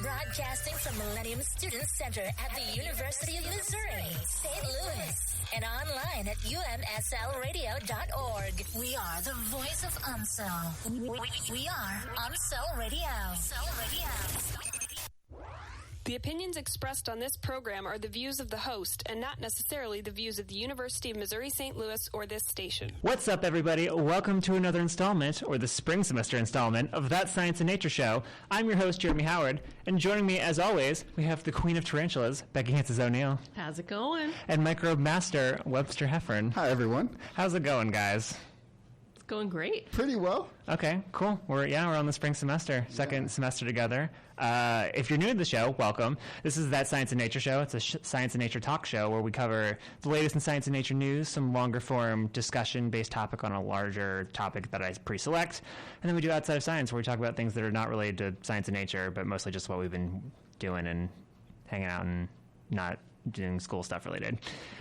Broadcasting from Millennium Student Center at the University of Missouri, St. Louis. And online at umslradio.org. We are the voice of UMSL. We are UMSL Radio. The opinions expressed on this program are the views of the host and not necessarily the views of the University of Missouri St. Louis or this station. What's up, everybody? Welcome to another installment, or the spring semester installment, of That Science and Nature Show. I'm your host, Jeremy Howard, and joining me, as always, we have the Queen of Tarantulas, Becky Hanses-O'Neill. How's it going? And Microbe Master, Webster Heffern. Hi, everyone. How's it going, guys? It's going great. Pretty well. Okay, cool. We're on the spring semester, second semester together. If you're new to the show, welcome. This is That Science and Nature Show. It's a science and nature talk show where we cover the latest in science and nature news, some longer form discussion-based topic on a larger topic that I pre-select, and then we do Outside of Science, where we talk about things that are not related to science and nature, but mostly just what we've been doing and hanging out and not doing school stuff related.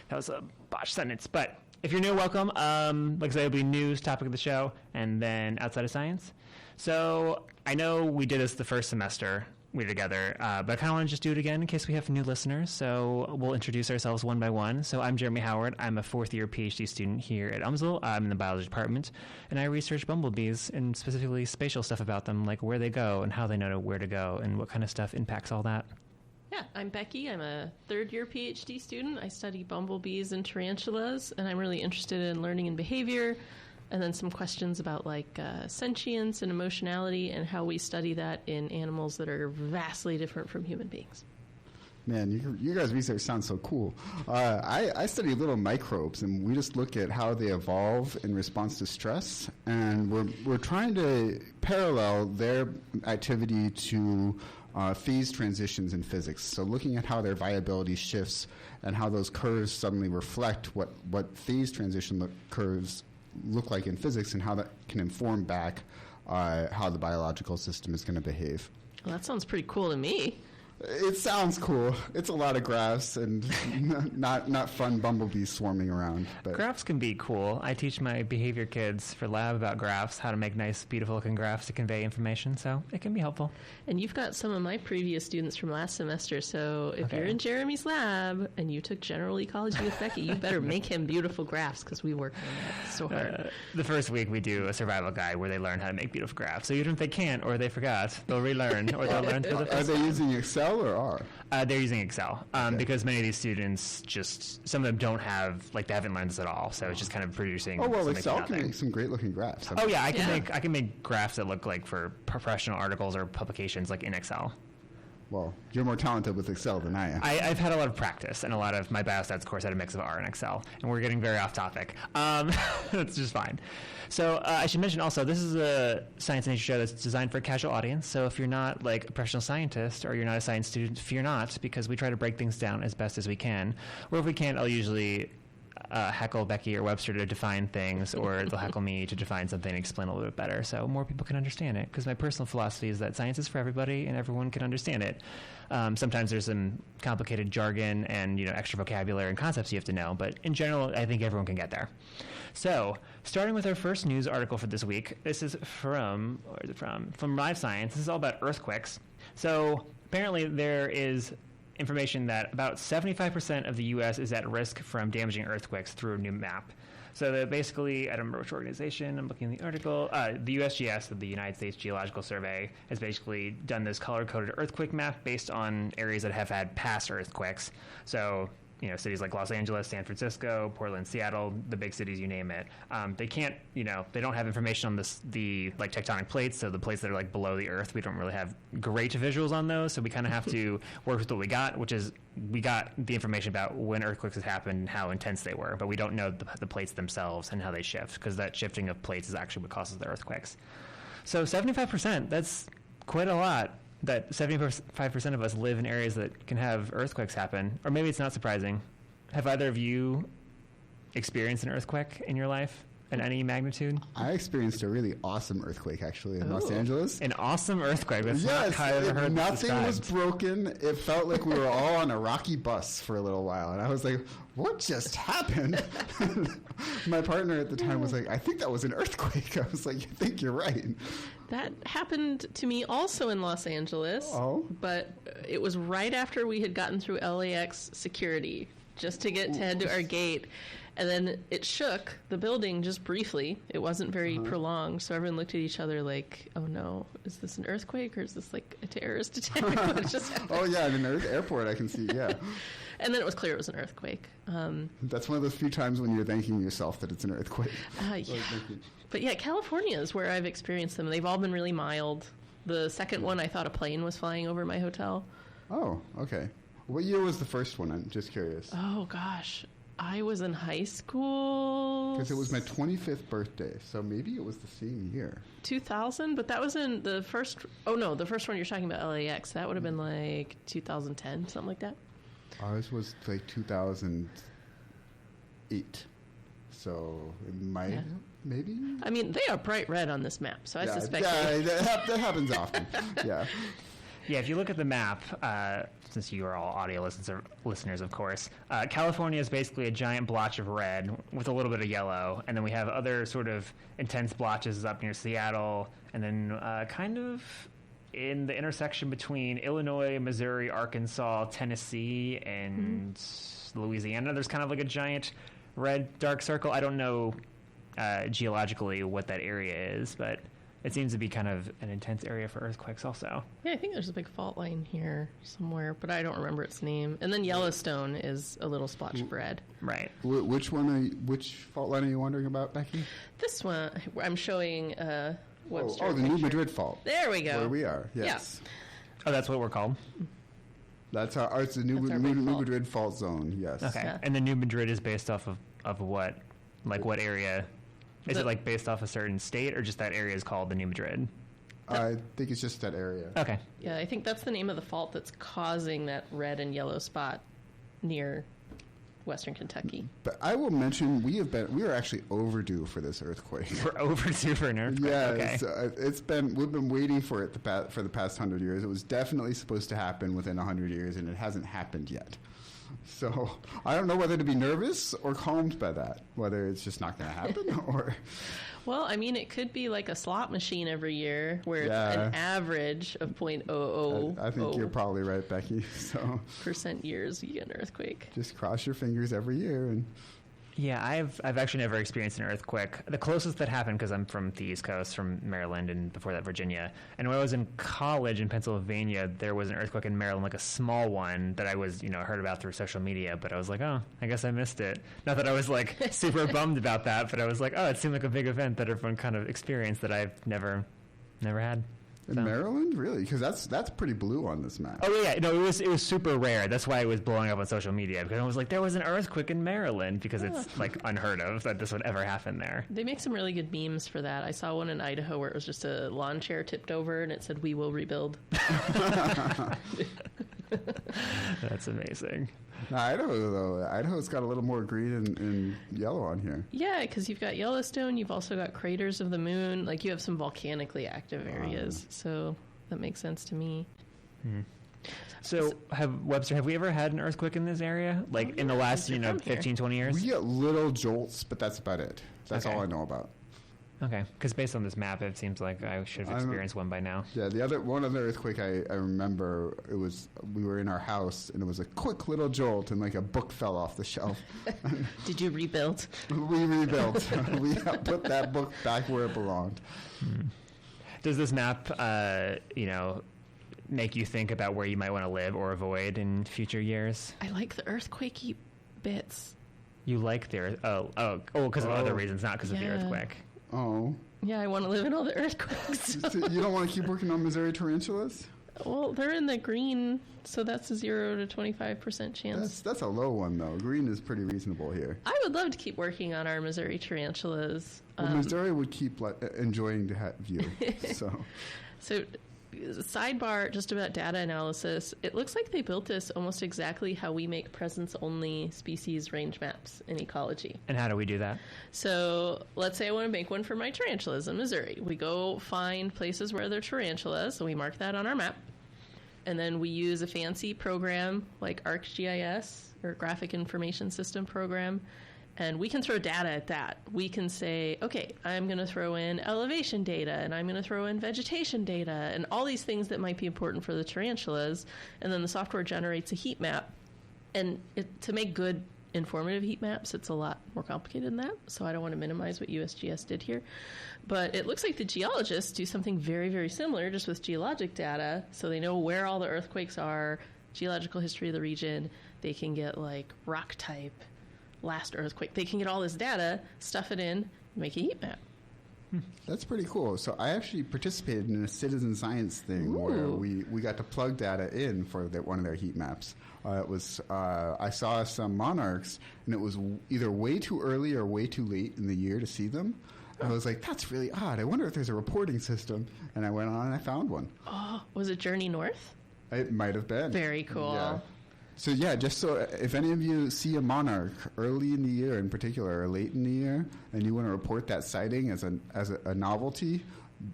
That was a botched sentence, but if you're new, welcome. Like I said, it'll be news, topic of the show, and then Outside of Science. So I know we did this the first semester we were together, but I kind of want to just do it again in case we have new listeners. So we'll introduce ourselves one by one. So I'm Jeremy Howard. I'm a fourth-year PhD student here at UMSL. I'm in the biology department, and I research bumblebees and specifically spatial stuff about them, like where they go and how they know where to go and what kind of stuff impacts all that. Yeah, I'm Becky. I'm a third-year PhD student. I study bumblebees and tarantulas, and I'm really interested in learning and behavior, and then some questions about sentience and emotionality and how we study that in animals that are vastly different from human beings. Man, you guys' research sounds so cool. I study little microbes, and we just look at how they evolve in response to stress, and we're trying to parallel their activity to phase transitions in physics. So looking at how their viability shifts and how those curves suddenly reflect what phase transition curves look like in physics, and how that can inform back how the biological system is going to behave. Well, that sounds pretty cool to me. It sounds cool. It's a lot of graphs and not fun bumblebees swarming around. But Graphs can be cool. I teach my behavior kids for lab about graphs, how to make nice, beautiful looking graphs to convey information, so it can be helpful. And you've got some of my previous students from last semester, so if you're in Jeremy's lab and you took general ecology with Becky, you better make him beautiful graphs, because we work on that so hard. The first week we do a survival guide where they learn how to make beautiful graphs. So even if they can't or they forgot, they'll relearn or they'll learn through the Are they using Excel or R? They're using Excel because many of these students some of them don't have, they haven't learned this at all. So it's just kind of producing. Oh, well, Excel can make some great looking graphs. Oh, yeah, I can make graphs that look like for professional articles or publications in Excel. Well, you're more talented with Excel than I am. I've had a lot of practice, and a lot of my biostats course had a mix of R and Excel, and we're getting very off topic. That's just fine. So I should mention also, this is a science and nature show that's designed for a casual audience, so if you're not a professional scientist or you're not a science student, fear not, because we try to break things down as best as we can. Or if we can't, I'll usually heckle Becky or Webster to define things, or they'll heckle me to define something and explain a little bit better so more people can understand it, because my personal philosophy is that science is for everybody and everyone can understand it. Sometimes there's some complicated jargon and extra vocabulary and concepts you have to know, but in general I think everyone can get there. So starting with our first news article for this week, this is from Live Science. This is all about earthquakes. So apparently there is information that about 75% of the U.S. is at risk from damaging earthquakes through a new map. So that basically, I don't remember which organization, I'm looking at the article, the USGS, the United States Geological Survey, has basically done this color-coded earthquake map based on areas that have had past earthquakes. So cities like Los Angeles, San Francisco, Portland, Seattle, the big cities, you name it. They can't, they don't have information on the tectonic plates, so the plates that are below the earth, we don't really have great visuals on those, so we kind of have to work with what we got, which is we got the information about when earthquakes have happened and how intense they were, but we don't know the plates themselves and how they shift, because that shifting of plates is actually what causes the earthquakes. So 75%, that's quite a lot. That 75% of us live in areas that can have earthquakes happen. Or maybe it's not surprising. Have either of you experienced an earthquake in your life? in any magnitude? I experienced a really awesome earthquake, actually, in Los Ooh. Angeles. An awesome earthquake. That's not Yes, how I've ever heard nothing was described. broken. It felt like we were all on a rocky bus for a little while. And I was like, what just happened? My partner at the time was like, I think that was an earthquake. I was like, I think you're right. That happened to me also in Los Angeles. Oh? But it was right after we had gotten through LAX security, just to get to head to our gate. And then it shook the building just briefly. It wasn't very prolonged. So everyone looked at each other like, oh no, is this an earthquake or is this like a terrorist attack? What just happened? Oh, yeah, in an airport, I can see, yeah. And then it was clear it was an earthquake. That's one of those few times when you're thanking yourself that it's an earthquake. Yeah. But yeah, California is where I've experienced them. They've all been really mild. The second one, I thought a plane was flying over my hotel. Oh, okay. What year was the first one? I'm just curious. Oh, gosh. I was in high school. Because it was my 25th birthday, so maybe it was the same year. 2000, but that was in the first. Oh, no, the first one you're talking about, LAX. That would have been like 2010, something like that. Ours was like 2008. So it might, maybe? I mean, they are bright red on this map, so I suspect. Yeah, that happens often. Yeah. Yeah, if you look at the map, since you are all audio listeners, of course, California is basically a giant blotch of red with a little bit of yellow, and then we have other sort of intense blotches up near Seattle, and then kind of in the intersection between Illinois, Missouri, Arkansas, Tennessee, and Louisiana, there's kind of like a giant red dark circle. I don't know geologically what that area is, but it seems to be kind of an intense area for earthquakes also. Yeah, I think there's a big fault line here somewhere, but I don't remember its name. And then Yellowstone is a little splotch of red. Right. Which fault line are you wondering about, Becky? This one, I'm showing Webster. Oh, the New Madrid fault. There we go. Where we are, yes. Oh, that's what we're called? That's our, it's the New That's our big fault. Madrid fault zone, yes. Okay. Yeah. And the New Madrid is based off of what? Like what area? Is it like based off a certain state or just that area is called the New Madrid? I think it's just that area. Okay. Yeah, I think that's the name of the fault that's causing that red and yellow spot near western Kentucky. But I will mention we are actually overdue for this earthquake. We're overdue for an earthquake. Yeah, Okay. we've been waiting for it for the past 100 years. It was definitely supposed to happen within 100 years, and it hasn't happened yet. So I don't know whether to be nervous or calmed by that, whether it's just not going to happen or... Well, I mean, it could be like a slot machine every year where it's an average of .000. I think you're probably right, Becky. So % years you get an earthquake. just cross your fingers every year. And Yeah, I've actually never experienced an earthquake. The closest that happened, because I'm from the East Coast, from Maryland, and before that Virginia. And when I was in college in Pennsylvania, there was an earthquake in Maryland, like a small one that I was, heard about through social media. But I was like, oh, I guess I missed it. Not that I was like super bummed about that, but I was like, oh, it seemed like a big event that everyone kind of experienced that I've never had. in Maryland, really? Because that's pretty blue on this map. Oh yeah, no, it was super rare. That's why it was blowing up on social media, because I was like, there was an earthquake in Maryland, because it's like unheard of that this would ever happen there. They make some really good memes for that. I saw one in Idaho where it was just a lawn chair tipped over and it said, "We will rebuild." That's amazing. Idaho's got a little more green and yellow on here. Yeah, because you've got Yellowstone, you've also got craters of the moon. Like, you have some volcanically active areas, so that makes sense to me. So, Webster, have we ever had an earthquake in this area? Like, in the last, since you've come here. 15, 20 years? We get little jolts, but that's about it. That's Okay. all I know about. Okay, because based on this map, it seems like I should have experienced one by now. Yeah, one other earthquake I remember, we were in our house and it was a quick little jolt and like a book fell off the shelf. Did you rebuild? We rebuilt. We put that book back where it belonged. Does this map, make you think about where you might want to live or avoid in future years? I like the earthquakey bits. You like the because of other reasons, not because of the Yeah. earthquake. Oh. Yeah, I want to live in all the earthquakes. So you don't want to keep working on Missouri tarantulas? Well, they're in the green, so that's a 0 to 25% chance. That's a low one, though. Green is pretty reasonable here. I would love to keep working on our Missouri tarantulas. Well, Missouri would keep enjoying to have you. So So sidebar just about data analysis. It looks like they built this almost exactly how we make presence-only species range maps in ecology. And how do we do that? So let's say I want to make one for my tarantulas in Missouri. We go find places where there are tarantulas, and we mark that on our map. And then we use a fancy program like ArcGIS, or Graphic Information System program, and we can throw data at that. We can say, okay, I'm going to throw in elevation data, and I'm going to throw in vegetation data, and all these things that might be important for the tarantulas. And then the software generates a heat map. And to make good informative heat maps, it's a lot more complicated than that. So I don't want to minimize what USGS did here. But it looks like the geologists do something very, very similar, just with geologic data. So they know where all the earthquakes are, geological history of the region. They can get like rock type, last earthquake. They can get all this data, stuff it in, make a heat map. That's pretty cool. So I actually participated in a citizen science thing where we got to plug data in for one of their heat maps. It was I saw some monarchs, and it was either way too early or way too late in the year to see them. I was like, that's really odd. I wonder if there's a reporting system. And I went on and I found one. Oh, was it Journey North? It might have been. Very cool. Yeah. So yeah, just so if any of you see a monarch early in the year in particular or late in the year, and you want to report that sighting as a novelty,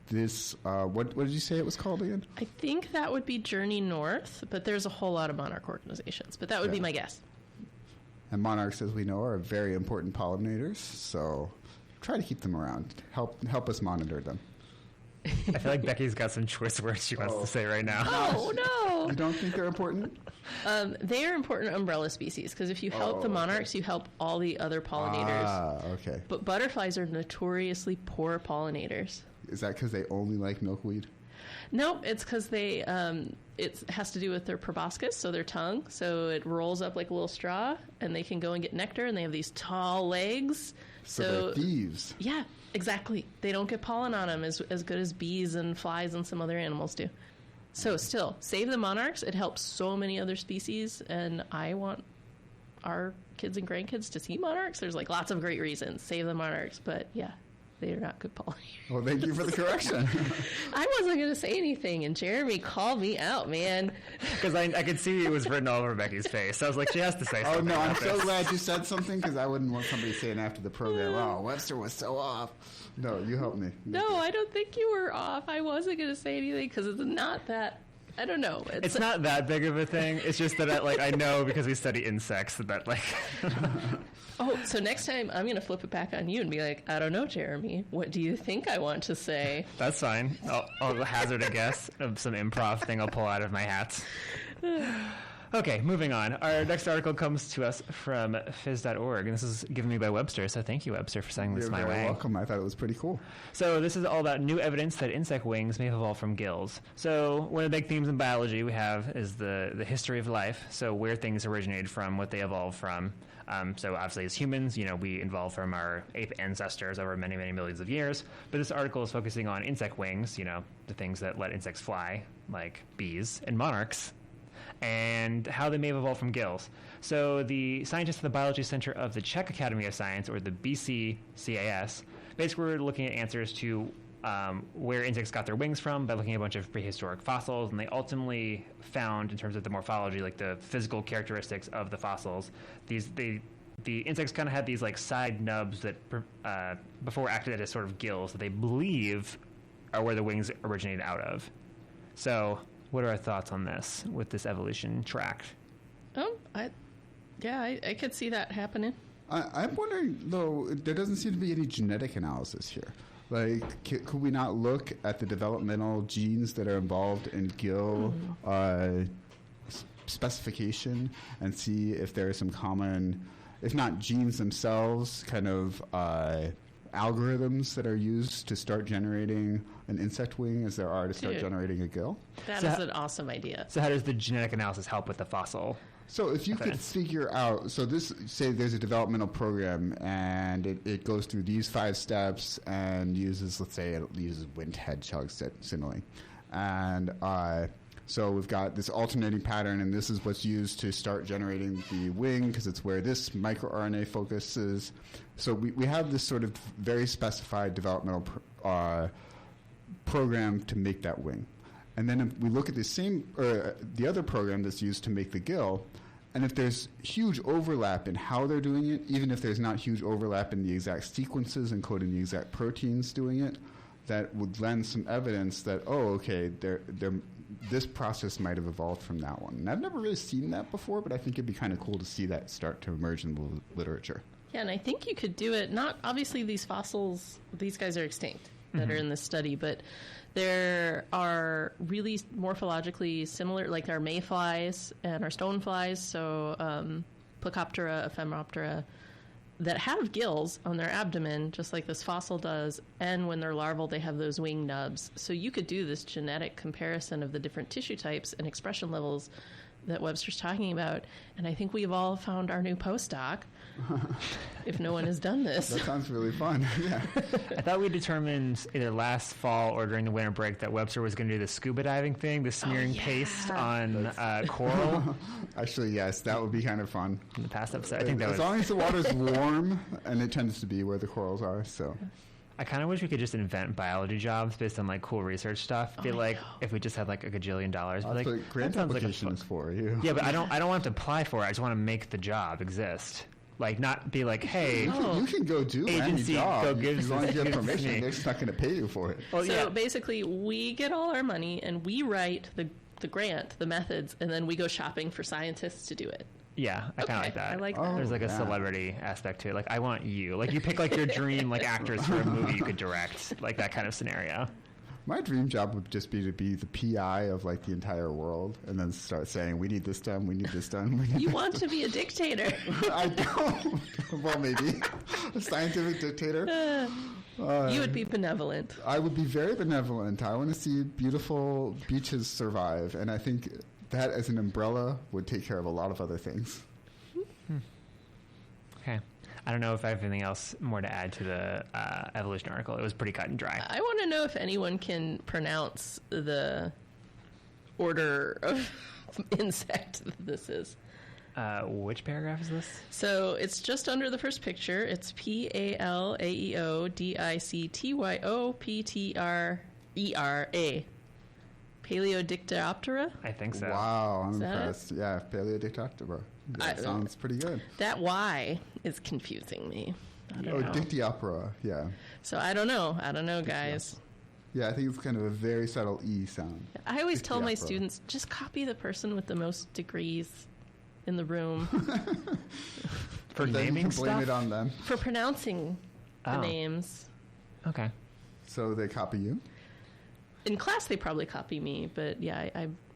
this what did you say it was called again? I think that would be Journey North, but there's a whole lot of monarch organizations. But that would be my guess. And monarchs, as we know, are very important pollinators. So try to keep them around. Help us monitor them. I feel like Becky's got some choice words she wants to say right now. Oh, no. You don't think they're important? They are important umbrella species, because if you help the monarchs, you help all the other pollinators. Ah, okay. But butterflies are notoriously poor pollinators. Is that because they only like milkweed? No, it's because they, it has to do with their proboscis, so their tongue. So it rolls up like a little straw, and they can go and get nectar, and they have these tall legs. So they're thieves. Yeah, exactly. They don't get pollen on them as good as bees and flies and some other animals do. So still, save the monarchs. It helps so many other species, and I want our kids and grandkids to see monarchs. There's like lots of great reasons. Save the monarchs, but yeah, they are not good pollinators. Well, thank you for the correction. I wasn't going to say anything, and Jeremy called me out, man. Because I could see it was written all over Becky's face. So I was like, she has to say something. Oh, no, I'm about so this. glad you said something, because I wouldn't want somebody saying after the program, oh, Webster was so off. No, you helped me. No, I don't think you were off. I wasn't going to say anything, because it's not that... I don't know. It's not that big of a thing. It's just that I know because we study insects that like... Oh, so next time I'm going to flip it back on you and be like, I don't know, Jeremy. What do you think I want to say? That's fine. I'll hazard a guess of some improv thing I'll pull out of my hats. Okay, moving on. Our next article comes to us from phys.org, and this is given me by Webster, so thank you, Webster, for sending this my way. You're very welcome. I thought it was pretty cool. So this is all about new evidence that insect wings may have evolved from gills. So one of the big themes in biology we have is the history of life, so where things originated from, what they evolved from. So obviously as humans, we evolved from our ape ancestors over many, many millions of years. But this article is focusing on insect wings, the things that let insects fly, like bees and monarchs, and how they may have evolved from gills. So the scientists at the Biology Center of the Czech Academy of Science, or the BCCAS, basically were looking at answers to where insects got their wings from by looking at a bunch of prehistoric fossils, and they ultimately found, in terms of the morphology, like the physical characteristics of the fossils, the insects kind of had these like side nubs that before acted as sort of gills that they believe are where the wings originated out of. So what are our thoughts on this with this evolution track? I could see that happening. I'm wondering, though, there doesn't seem to be any genetic analysis here. Like, could we not look at the developmental genes that are involved in gill specification and see if there are some common, if not genes themselves, kind of algorithms that are used to start generating an insect wing as there are to start generating a gill? That is an awesome idea. So how does the genetic analysis help with the fossil? So if you could figure out, so this, say there's a developmental program and it goes through these 5 steps and uses, let's say it uses wind hedgehog signaling. And so we've got this alternating pattern, and this is what's used to start generating the wing because it's where this microRNA focuses. So we have this sort of very specified developmental program to make that wing. And then if we look at the other program that's used to make the gill, and if there's huge overlap in how they're doing it, even if there's not huge overlap in the exact sequences encoding the exact proteins doing it, that would lend some evidence that, this process might have evolved from that one. And I've never really seen that before, but I think it'd be kind of cool to see that start to emerge in the literature. Yeah, and I think you could do it, not obviously these fossils, these guys are extinct that are in this study, but there are really morphologically similar, like our mayflies and our stoneflies, so Plecoptera, Ephemeroptera, that have gills on their abdomen, just like this fossil does, and when they're larval, they have those wing nubs. So you could do this genetic comparison of the different tissue types and expression levels that Webster's talking about, and I think we've all found our new postdoc, if no one has done this. That sounds really fun, yeah. I thought we determined either last fall or during the winter break that Webster was going to do the scuba diving thing, the smearing paste on coral. Actually, yes, that would be kind of fun. In the past episode, I think as long as the water's warm, and it tends to be where the corals are, so... I kind of wish we could just invent biology jobs based on like cool research stuff. If we just had like $1 gajillion. That's what grant application is for you. Yeah, but I don't want to apply for it. I just want to make the job exist. Like, not be like, hey, you can go do agency, any job. Go give as long as you have permission, me. they're just not going to pay you for it. Well, so basically, we get all our money and we write the grant, the methods, and then we go shopping for scientists to do it. Yeah, I kind of like that. I like that. There's like a celebrity aspect to it. Like, I want you. Like, you pick like your dream like actress for a movie you could direct. Like that kind of scenario. My dream job would just be to be the PI of like the entire world, and then start saying, "We need this done. We need this done." You want to be a dictator? I don't. Well, maybe a scientific dictator. You would be benevolent. I would be very benevolent. I want to see beautiful beaches survive, and I think that as an umbrella would take care of a lot of other things. Okay. I don't know if I have anything else more to add to the evolution article. It was pretty cut and dry. I want to know if anyone can pronounce the order of insect that this is. Which paragraph is this? So it's just under the first picture. It's PALAEODICTYOPTRERA. Paleodictyoptera? I think so. Wow, I'm Is that impressed. Yeah, Paleodictyoptera. That sounds pretty good. That Y is confusing me. I don't know. Dictyoptera, yeah. So I don't know. Guys. Yeah, I think it's kind of a very subtle E sound. I always tell my students, just copy the person with the most degrees in the room. For naming stuff? Blame it on them. For pronouncing the names. Okay. So they copy you? In class, they probably copy me, but yeah,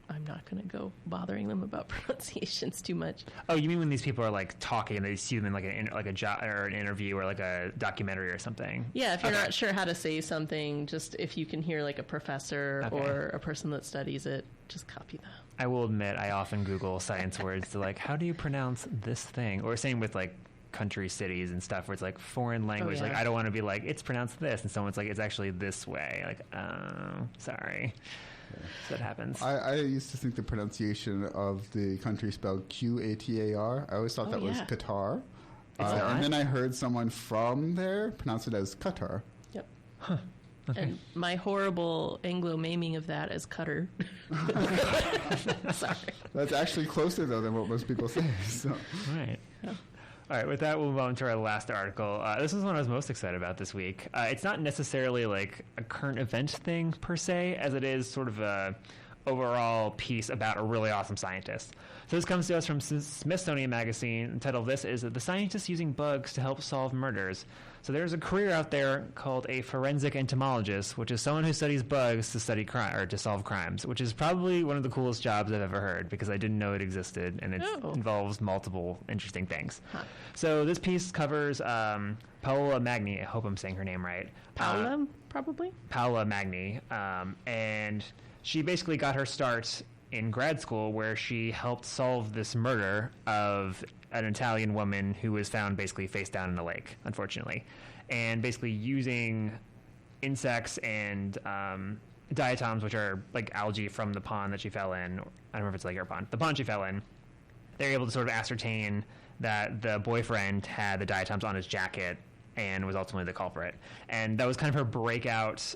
I'm not going to go bothering them about pronunciations too much. Oh, you mean when these people are like talking and they see them in like a job or an interview or like a documentary or something? Yeah, if you're not sure how to say something, just if you can hear like a professor or a person that studies it, just copy them. I will admit, I often Google science words to like, how do you pronounce this thing? Or same with like country cities and stuff where it's like foreign language. Like, I don't want to be like, it's pronounced this. And someone's like, it's actually this way. Like, oh, sorry. So that happens. I used to think the pronunciation of the country spelled Qatar. I always thought that was Qatar. And then I heard someone from there pronounce it as Qatar. Yep. Huh. Okay. And my horrible Anglo-maiming of that as Cutter. Sorry. That's actually closer, though, than what most people say. So. Right. Yeah. All right, with that, we'll move on to our last article. This is one I was most excited about this week. It's not necessarily like a current event thing per se, as it is sort of a overall piece about a really awesome scientist. So this comes to us from Smithsonian Magazine. The title of this is "The Scientist Using Bugs to Help Solve Murders." So there's a career out there called a forensic entomologist, which is someone who studies bugs to study crime or to solve crimes, which is probably one of the coolest jobs I've ever heard because I didn't know it existed, and it involves multiple interesting things. Huh. So this piece covers Paola Magni. I hope I'm saying her name right. Paola, probably? Paola Magni. And she basically got her start in grad school where she helped solve this murder of an Italian woman who was found basically face down in a lake, unfortunately. And basically using insects and diatoms, which are like algae from the pond that she fell in. I don't know if it's like your pond. The pond she fell in. They're able to sort of ascertain that the boyfriend had the diatoms on his jacket and was ultimately the culprit. And that was kind of her breakout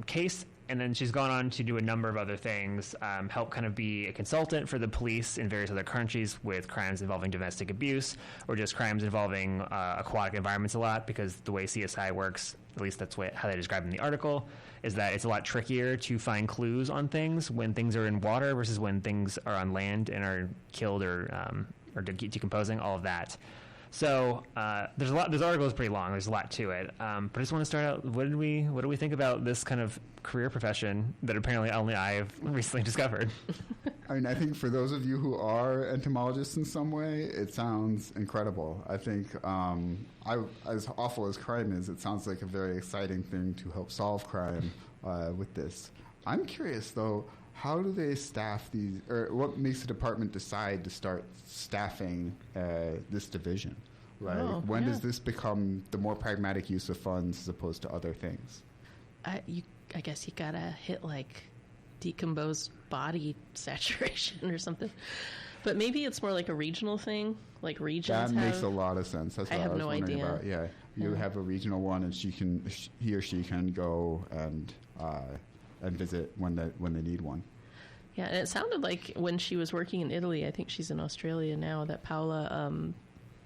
case. And then she's gone on to do a number of other things, help kind of be a consultant for the police in various other countries with crimes involving domestic abuse or just crimes involving aquatic environments a lot, because the way CSI works, at least that's how they describe in the article, is that it's a lot trickier to find clues on things when things are in water versus when things are on land and are killed or decomposing, all of that. So there's a lot. This article is pretty long. There's a lot to it. But I just want to start out. What do we think about this kind of career profession that apparently only I have recently discovered? I mean, I think for those of you who are entomologists in some way, it sounds incredible. I think, as awful as crime is, it sounds like a very exciting thing to help solve crime with this. I'm curious, though, how do they staff these, or what makes the department decide to start staffing this division? Like, when does this become the more pragmatic use of funds as opposed to other things? I guess you gotta hit like decomposed body saturation or something. But maybe it's more like a regional thing. Like regions. That makes a lot of sense. That's what I was wondering about. Yeah, you have a regional one, and he or she can go and visit when they need one. Yeah, and it sounded like when she was working in Italy, I think she's in Australia now, that Paola,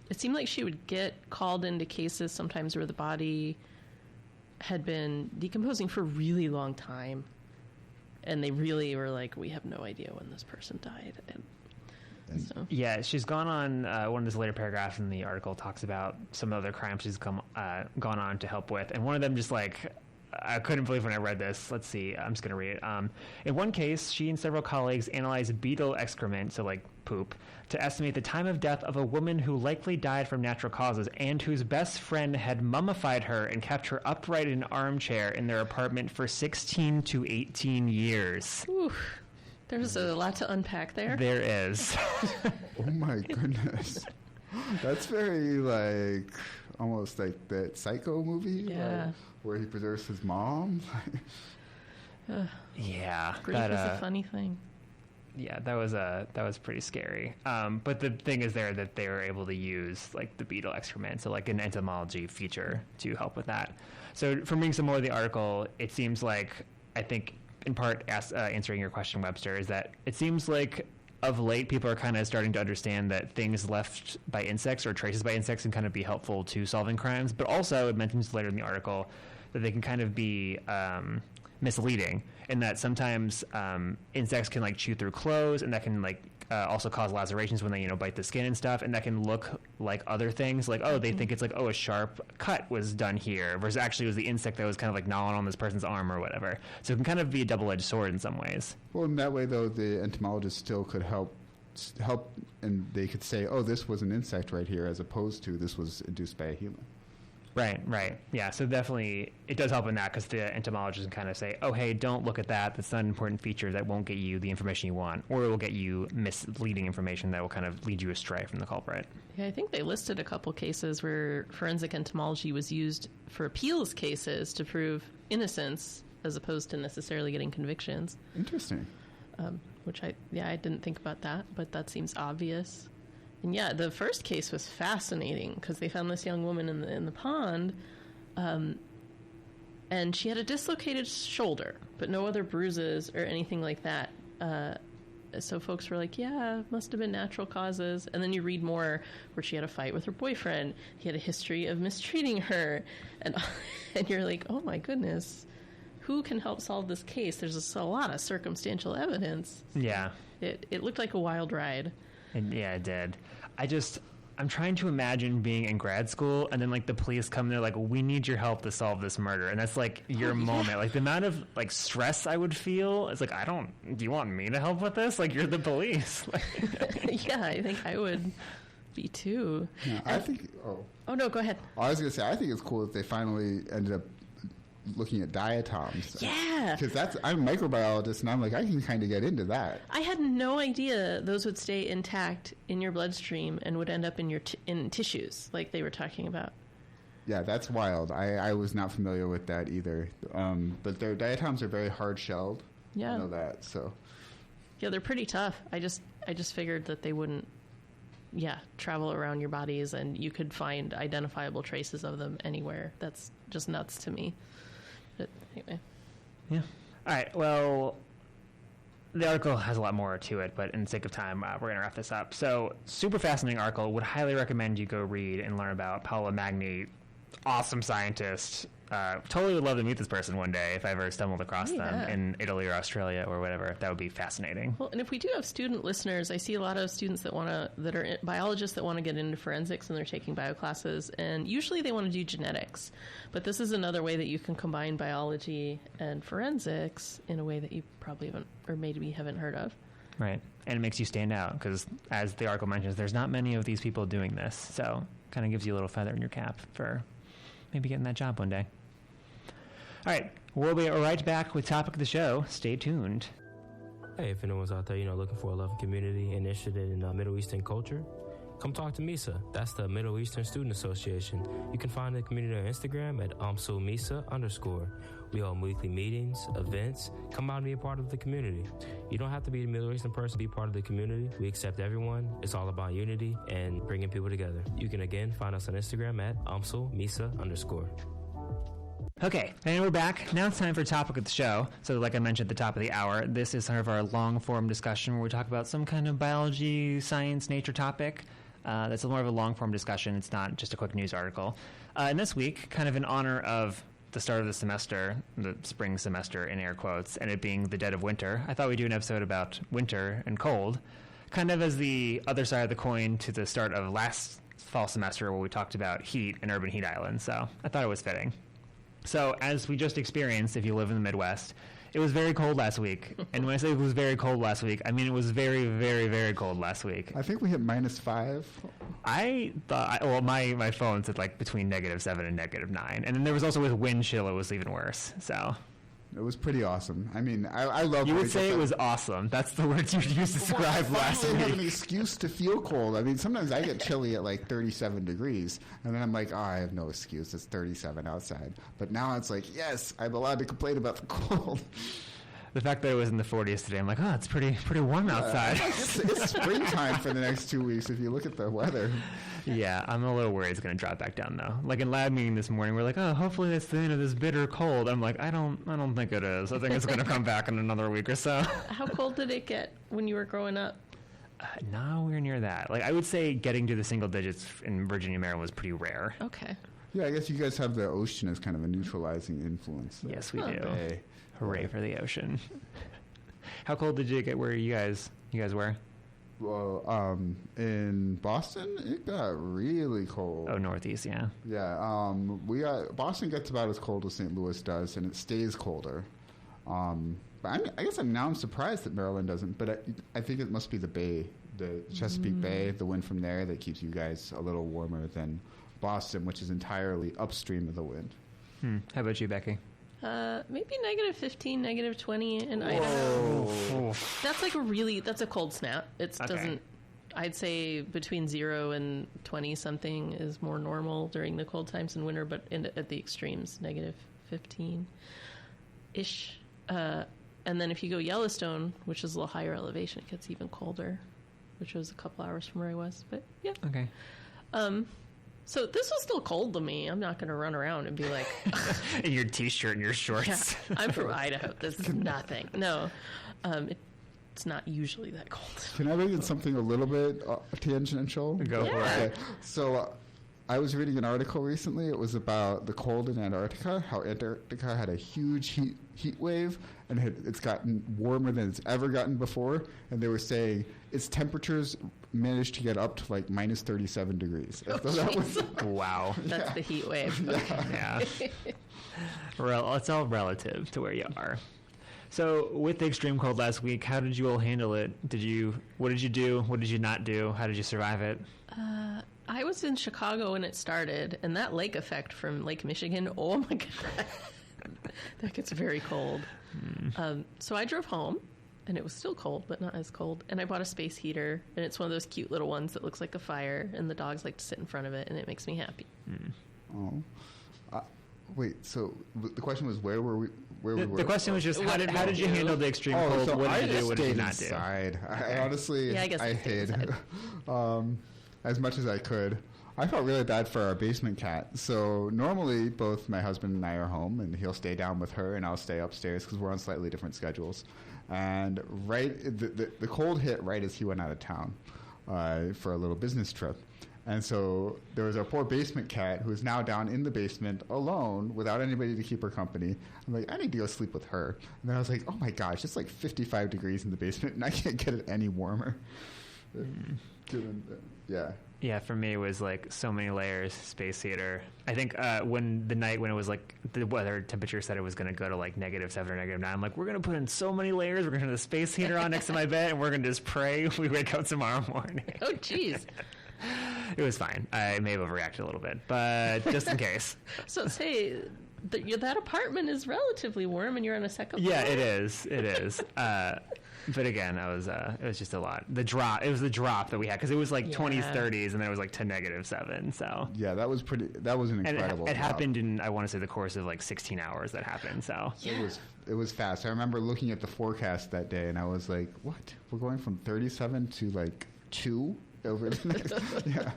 it seemed like she would get called into cases sometimes where the body had been decomposing for a really long time. And they really were like, we have no idea when this person died. And so. Yeah, she's gone on, one of the later paragraphs in the article talks about some other crimes she's gone on to help with. And one of them just like, I couldn't believe when I read this. Let's see. I'm just going to read it. In one case, she and several colleagues analyzed beetle excrement, so like poop, to estimate the time of death of a woman who likely died from natural causes and whose best friend had mummified her and kept her upright in an armchair in their apartment for 16 to 18 years. Ooh, there's a lot to unpack there. There is. Oh my goodness. That's very like almost like that Psycho movie. Yeah. Where he preserves his mom. Yeah. Grief is a funny thing. Yeah, that was pretty scary. But the thing is there that they were able to use like the beetle excrement, so like an entomology feature to help with that. So from reading some more of the article, it seems like, I think in part answering your question, Webster, is that it seems like of late people are kind of starting to understand that things left by insects or traces by insects can kind of be helpful to solving crimes. But also it mentions later in the article that they can kind of be misleading, in that sometimes insects can like chew through clothes, and that can like also cause lacerations when they bite the skin and stuff, and that can look like other things, like they think it's like a sharp cut was done here, versus actually it was the insect that was kind of like gnawing on this person's arm or whatever. So it can kind of be a double-edged sword in some ways. Well, in that way though, the entomologist still could help, and they could say, this was an insect right here, as opposed to this was induced by a human. Right. Yeah, so definitely it does help in that, because the entomologist can kind of say, hey, don't look at that. That's not an important feature. That won't get you the information you want. Or it will get you misleading information that will kind of lead you astray from the culprit. Yeah, I think they listed a couple cases where forensic entomology was used for appeals cases to prove innocence as opposed to necessarily getting convictions. Interesting. Which I didn't think about that, but that seems obvious. And yeah, the first case was fascinating because they found this young woman in the pond, and she had a dislocated shoulder, but no other bruises or anything like that. So folks were like, yeah, must have been natural causes. And then you read more where she had a fight with her boyfriend. He had a history of mistreating her. And you're like, oh my goodness, who can help solve this case? There's just a lot of circumstantial evidence. Yeah. It looked like a wild ride. And yeah, it did. I'm trying to imagine being in grad school and then like the police come and they're like, we need your help to solve this murder. And that's like your moment. Like the amount of like stress I would feel, it's like, do you want me to help with this? Like, you're the police. Yeah, I think I would be too. Yeah, I think, Oh no, go ahead. I was going to say, I think it's cool that they finally ended up looking at diatoms. Yeah. Because I'm a microbiologist, and I'm like, I can kind of get into that. I had no idea those would stay intact in your bloodstream and would end up in your in tissues, like they were talking about. Yeah, that's wild. I was not familiar with that either. But their diatoms are very hard-shelled. Yeah. I know that, so. Yeah, they're pretty tough. I just figured that they wouldn't, travel around your bodies and you could find identifiable traces of them anywhere. That's just nuts to me. But anyway. Yeah. All right, well, the article has a lot more to it, but in the sake of time, we're going to wrap this up. So, super fascinating article. Would highly recommend you go read and learn about Paolo Magni, awesome scientist. Totally would love to meet this person one day if I ever stumbled across them in Italy or Australia or whatever. That would be fascinating. Well, and if we do have student listeners, I see a lot of students that are biologists that want to get into forensics and they're taking bio classes, and usually they want to do genetics. But this is another way that you can combine biology and forensics in a way that you probably haven't, or maybe haven't heard of. Right. And it makes you stand out because, as the article mentions, there's not many of these people doing this. So kind of gives you a little feather in your cap for maybe getting that job one day. All right, we'll be right back with topic of the show. Stay tuned. Hey, if anyone's out there, looking for a loving community and interested in Middle Eastern culture, come talk to MISA. That's the Middle Eastern Student Association. You can find the community on Instagram at @MISA_. We hold weekly meetings, events. Come out and be a part of the community. You don't have to be a Middle Eastern person to be part of the community. We accept everyone. It's all about unity and bringing people together. You can, again, find us on Instagram at @MISA_. Okay, and we're back. Now it's time for topic of the show. So like I mentioned at the top of the hour, this is sort of our long-form discussion where we talk about some kind of biology, science, nature topic. That's more of a long-form discussion. It's not just a quick news article. And this week, kind of in honor of the start of the semester, the spring semester in air quotes, and it being the dead of winter, I thought we'd do an episode about winter and cold, kind of as the other side of the coin to the start of last fall semester where we talked about heat and urban heat islands. So I thought it was fitting. So, as we just experienced, if you live in the Midwest, it was very cold last week. And when I say it was very cold last week, I mean it was very, very, very cold last week. I think we hit -5. I thought, my phone said like between -7 and -9. And then there was also with wind chill, it was even worse. So It was pretty awesome. I mean, I love. You would say it was awesome. That's the word you would use to describe last week. I have an excuse to feel cold. I mean, sometimes I get chilly at like 37 degrees, and then I'm like, oh, I have no excuse. It's 37 outside. But now it's like, yes, I'm allowed to complain about the cold. The fact that it was in the 40s today, I'm like, oh, it's pretty warm outside. It's springtime for the next 2 weeks if you look at the weather. Yeah, I'm a little worried it's going to drop back down, though. Like in lab meeting this morning, we're like, oh, hopefully that's the end of this bitter cold. I'm like, I don't think it is. I think it's going to come back in another week or so. How cold did it get when you were growing up? Nowhere near that. Like, I would say getting to the single digits in Virginia, Maryland was pretty rare. Okay. Yeah, I guess you guys have the ocean as kind of a neutralizing influence. Yes, we do. Hey. Hooray for the ocean. How cold did you get where you guys were? Well, in Boston, it got really cold. Oh, Northeast, yeah. Yeah, Boston gets about as cold as St. Louis does, and it stays colder. But I guess I'm surprised that Maryland doesn't, but I think it must be the Bay, the Chesapeake Bay, the wind from there that keeps you guys a little warmer than Boston, which is entirely upstream of the wind. How about you, Becky? Maybe -15, -20 in Idaho. That's a cold snap. I'd say between 0 and 20 something is more normal during the cold times in winter, but at the extremes, -15-ish. And then if you go Yellowstone, which is a little higher elevation, it gets even colder, which was a couple hours from where I was. But yeah. Okay. So this was still cold to me. I'm not going to run around and be like... in your T-shirt and your shorts. Yeah, I'm from Idaho. This is nothing. No, it's not usually that cold. Can I bring in something a little bit tangential? Go for it. So I was reading an article recently. It was about the cold in Antarctica, how Antarctica had a huge heat wave, and it's gotten warmer than it's ever gotten before. And they were saying its temperatures managed to get up to like -37 degrees. Wow. That's the heat wave. Yeah. It's all relative to where you are. So with the extreme cold last week, how did you all handle it? What did you do? What did you not do? How did you survive it? I was in Chicago when it started, and that lake effect from Lake Michigan, oh my God. That gets very cold. So I drove home. And it was still cold, but not as cold. And I bought a space heater, and it's one of those cute little ones that looks like a fire, and the dogs like to sit in front of it, and it makes me happy. Oh. Wait, so the question was where were we? The question was just how did you handle the extreme cold? So what did you do? What did you not inside. do? I honestly, I guess I hid as much as I could. I felt really bad for our basement cat. So normally both my husband and I are home, and he'll stay down with her, and I'll stay upstairs because we're on slightly different schedules. And the cold hit right as he went out of town for a little business trip. And so there was a poor basement cat who is now down in the basement alone without anybody to keep her company. I'm like, I need to go sleep with her. And then I was like, oh my gosh, it's like 55 degrees in the basement, and I can't get it any warmer. Yeah. Yeah, for me it was like so many layers, space heater. I think when it was like the weather temperature said it was going to go to like -7 or -9, I'm like, we're going to put in so many layers. We're going to have the space heater on next to my bed, and we're going to just pray we wake up tomorrow morning. Oh, jeez. It was fine. I may have overreacted a little bit, but just in case. So say that apartment is relatively warm, and you're on a second floor. Yeah, it is. It is. But again, it was just a lot. It was the drop that we had, because it was like 20s, 30s, and then it was like to -7. So yeah, that was an incredible. It happened in, I want to say, the course of like 16 hours. That happened. So yeah. It was fast. I remember looking at the forecast that day, and I was like, "What? We're going from 37 to like 2 over the next." Yeah.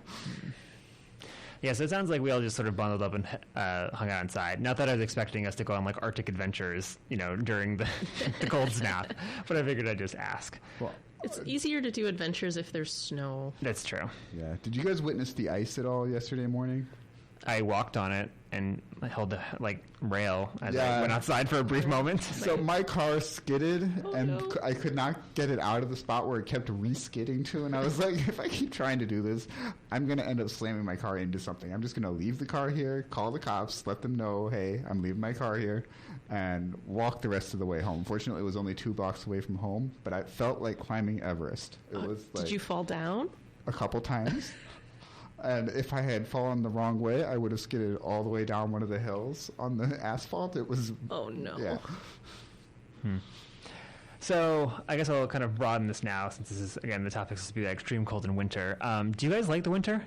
Yeah, so it sounds like we all just sort of bundled up and hung out inside. Not that I was expecting us to go on like Arctic adventures, during the cold snap, but I figured I'd just ask. Well, it's easier to do adventures if there's snow. That's true. Yeah. Did you guys witness the ice at all yesterday morning? I walked on it and held the rail as I went outside for a brief moment. So my car skidded, I could not get it out of the spot where it kept re-skidding to, and I was like, if I keep trying to do this, I'm going to end up slamming my car into something. I'm just going to leave the car here, call the cops, let them know, hey, I'm leaving my car here, and walk the rest of the way home. Fortunately, it was only 2 blocks away from home, but I felt like climbing Everest. It was like, did you fall down? A couple times. And if I had fallen the wrong way, I would have skidded all the way down one of the hills on the asphalt. It was... Oh, no. Yeah. So I guess I'll kind of broaden this now, since this is, again, the topic is to be the extreme cold in winter. Do you guys like the winter?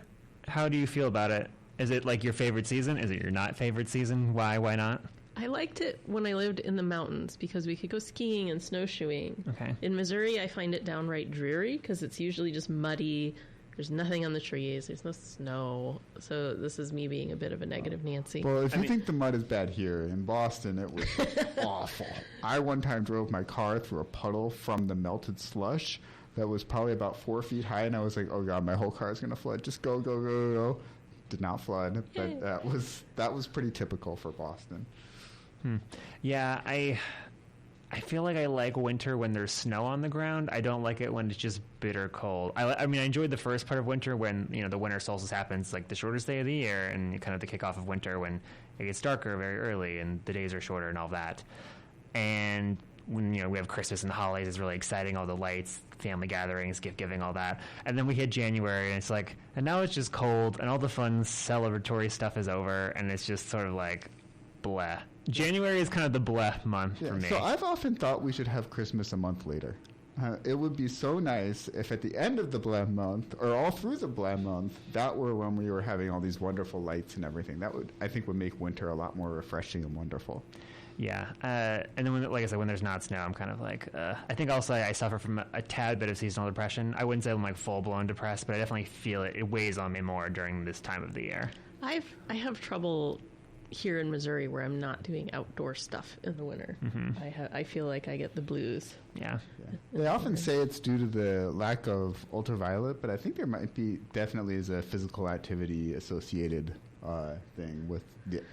How do you feel about it? Is it like your favorite season? Is it your not favorite season? Why not? I liked it when I lived in the mountains because we could go skiing and snowshoeing. Okay. In Missouri, I find it downright dreary because it's usually just muddy. There's nothing on the trees. There's no snow. So this is me being a bit of a negative Nancy. Well, if you think the mud is bad here, in Boston, it was awful. I one time drove my car through a puddle from the melted slush that was probably about 4 feet high, and I was like, oh, God, my whole car is going to flood. Just go, go, go, go. Did not flood, but that was pretty typical for Boston. Yeah, I feel like I like winter when there's snow on the ground. I don't like it when it's just bitter cold. I mean, I enjoyed the first part of winter when, the winter solstice happens, like the shortest day of the year, and kind of the kickoff of winter when it gets darker very early and the days are shorter and all that. And when, we have Christmas and the holidays, it's really exciting, all the lights, family gatherings, gift giving, all that. And then we hit January, and it's like, and now it's just cold, and all the fun celebratory stuff is over, and it's just sort of like, bleh. January is kind of the bleh month for me. So I've often thought we should have Christmas a month later. It would be so nice if at the end of the bleh month, or all through the bleh month, that were when we were having all these wonderful lights and everything. That I think would make winter a lot more refreshing and wonderful. Yeah, and then like I said, when there's not snow, I'm kind of like, I think also I suffer from a tad bit of seasonal depression. I wouldn't say I'm like full-blown depressed, but I definitely feel it. It weighs on me more during this time of the year. I have trouble here in Missouri where I'm not doing outdoor stuff in the winter. Mm-hmm. I feel like I get the blues. Yeah. They often say it's due to the lack of ultraviolet, but I think there might be definitely is a physical activity associated thing with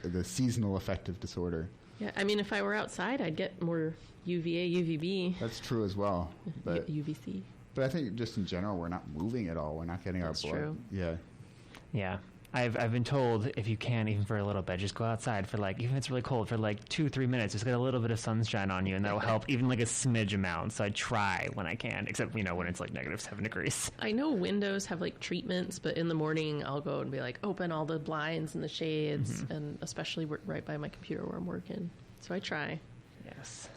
the seasonal affective disorder. Yeah, I mean, if I were outside, I'd get more UVA, UVB. That's true as well. But UVC. But I think just in general, we're not moving at all. We're not getting That's our blood. True. Yeah. Yeah. I've been told if you can, even for a little bit, just go outside for even if it's really cold, for 2-3 minutes, just get a little bit of sunshine on you, and that'll help even a smidge amount. So I try when I can, except, when it's -7 degrees. I know windows have treatments, but in the morning I'll go and be open all the blinds and the shades, and especially right by my computer where I'm working. So I try. Yes.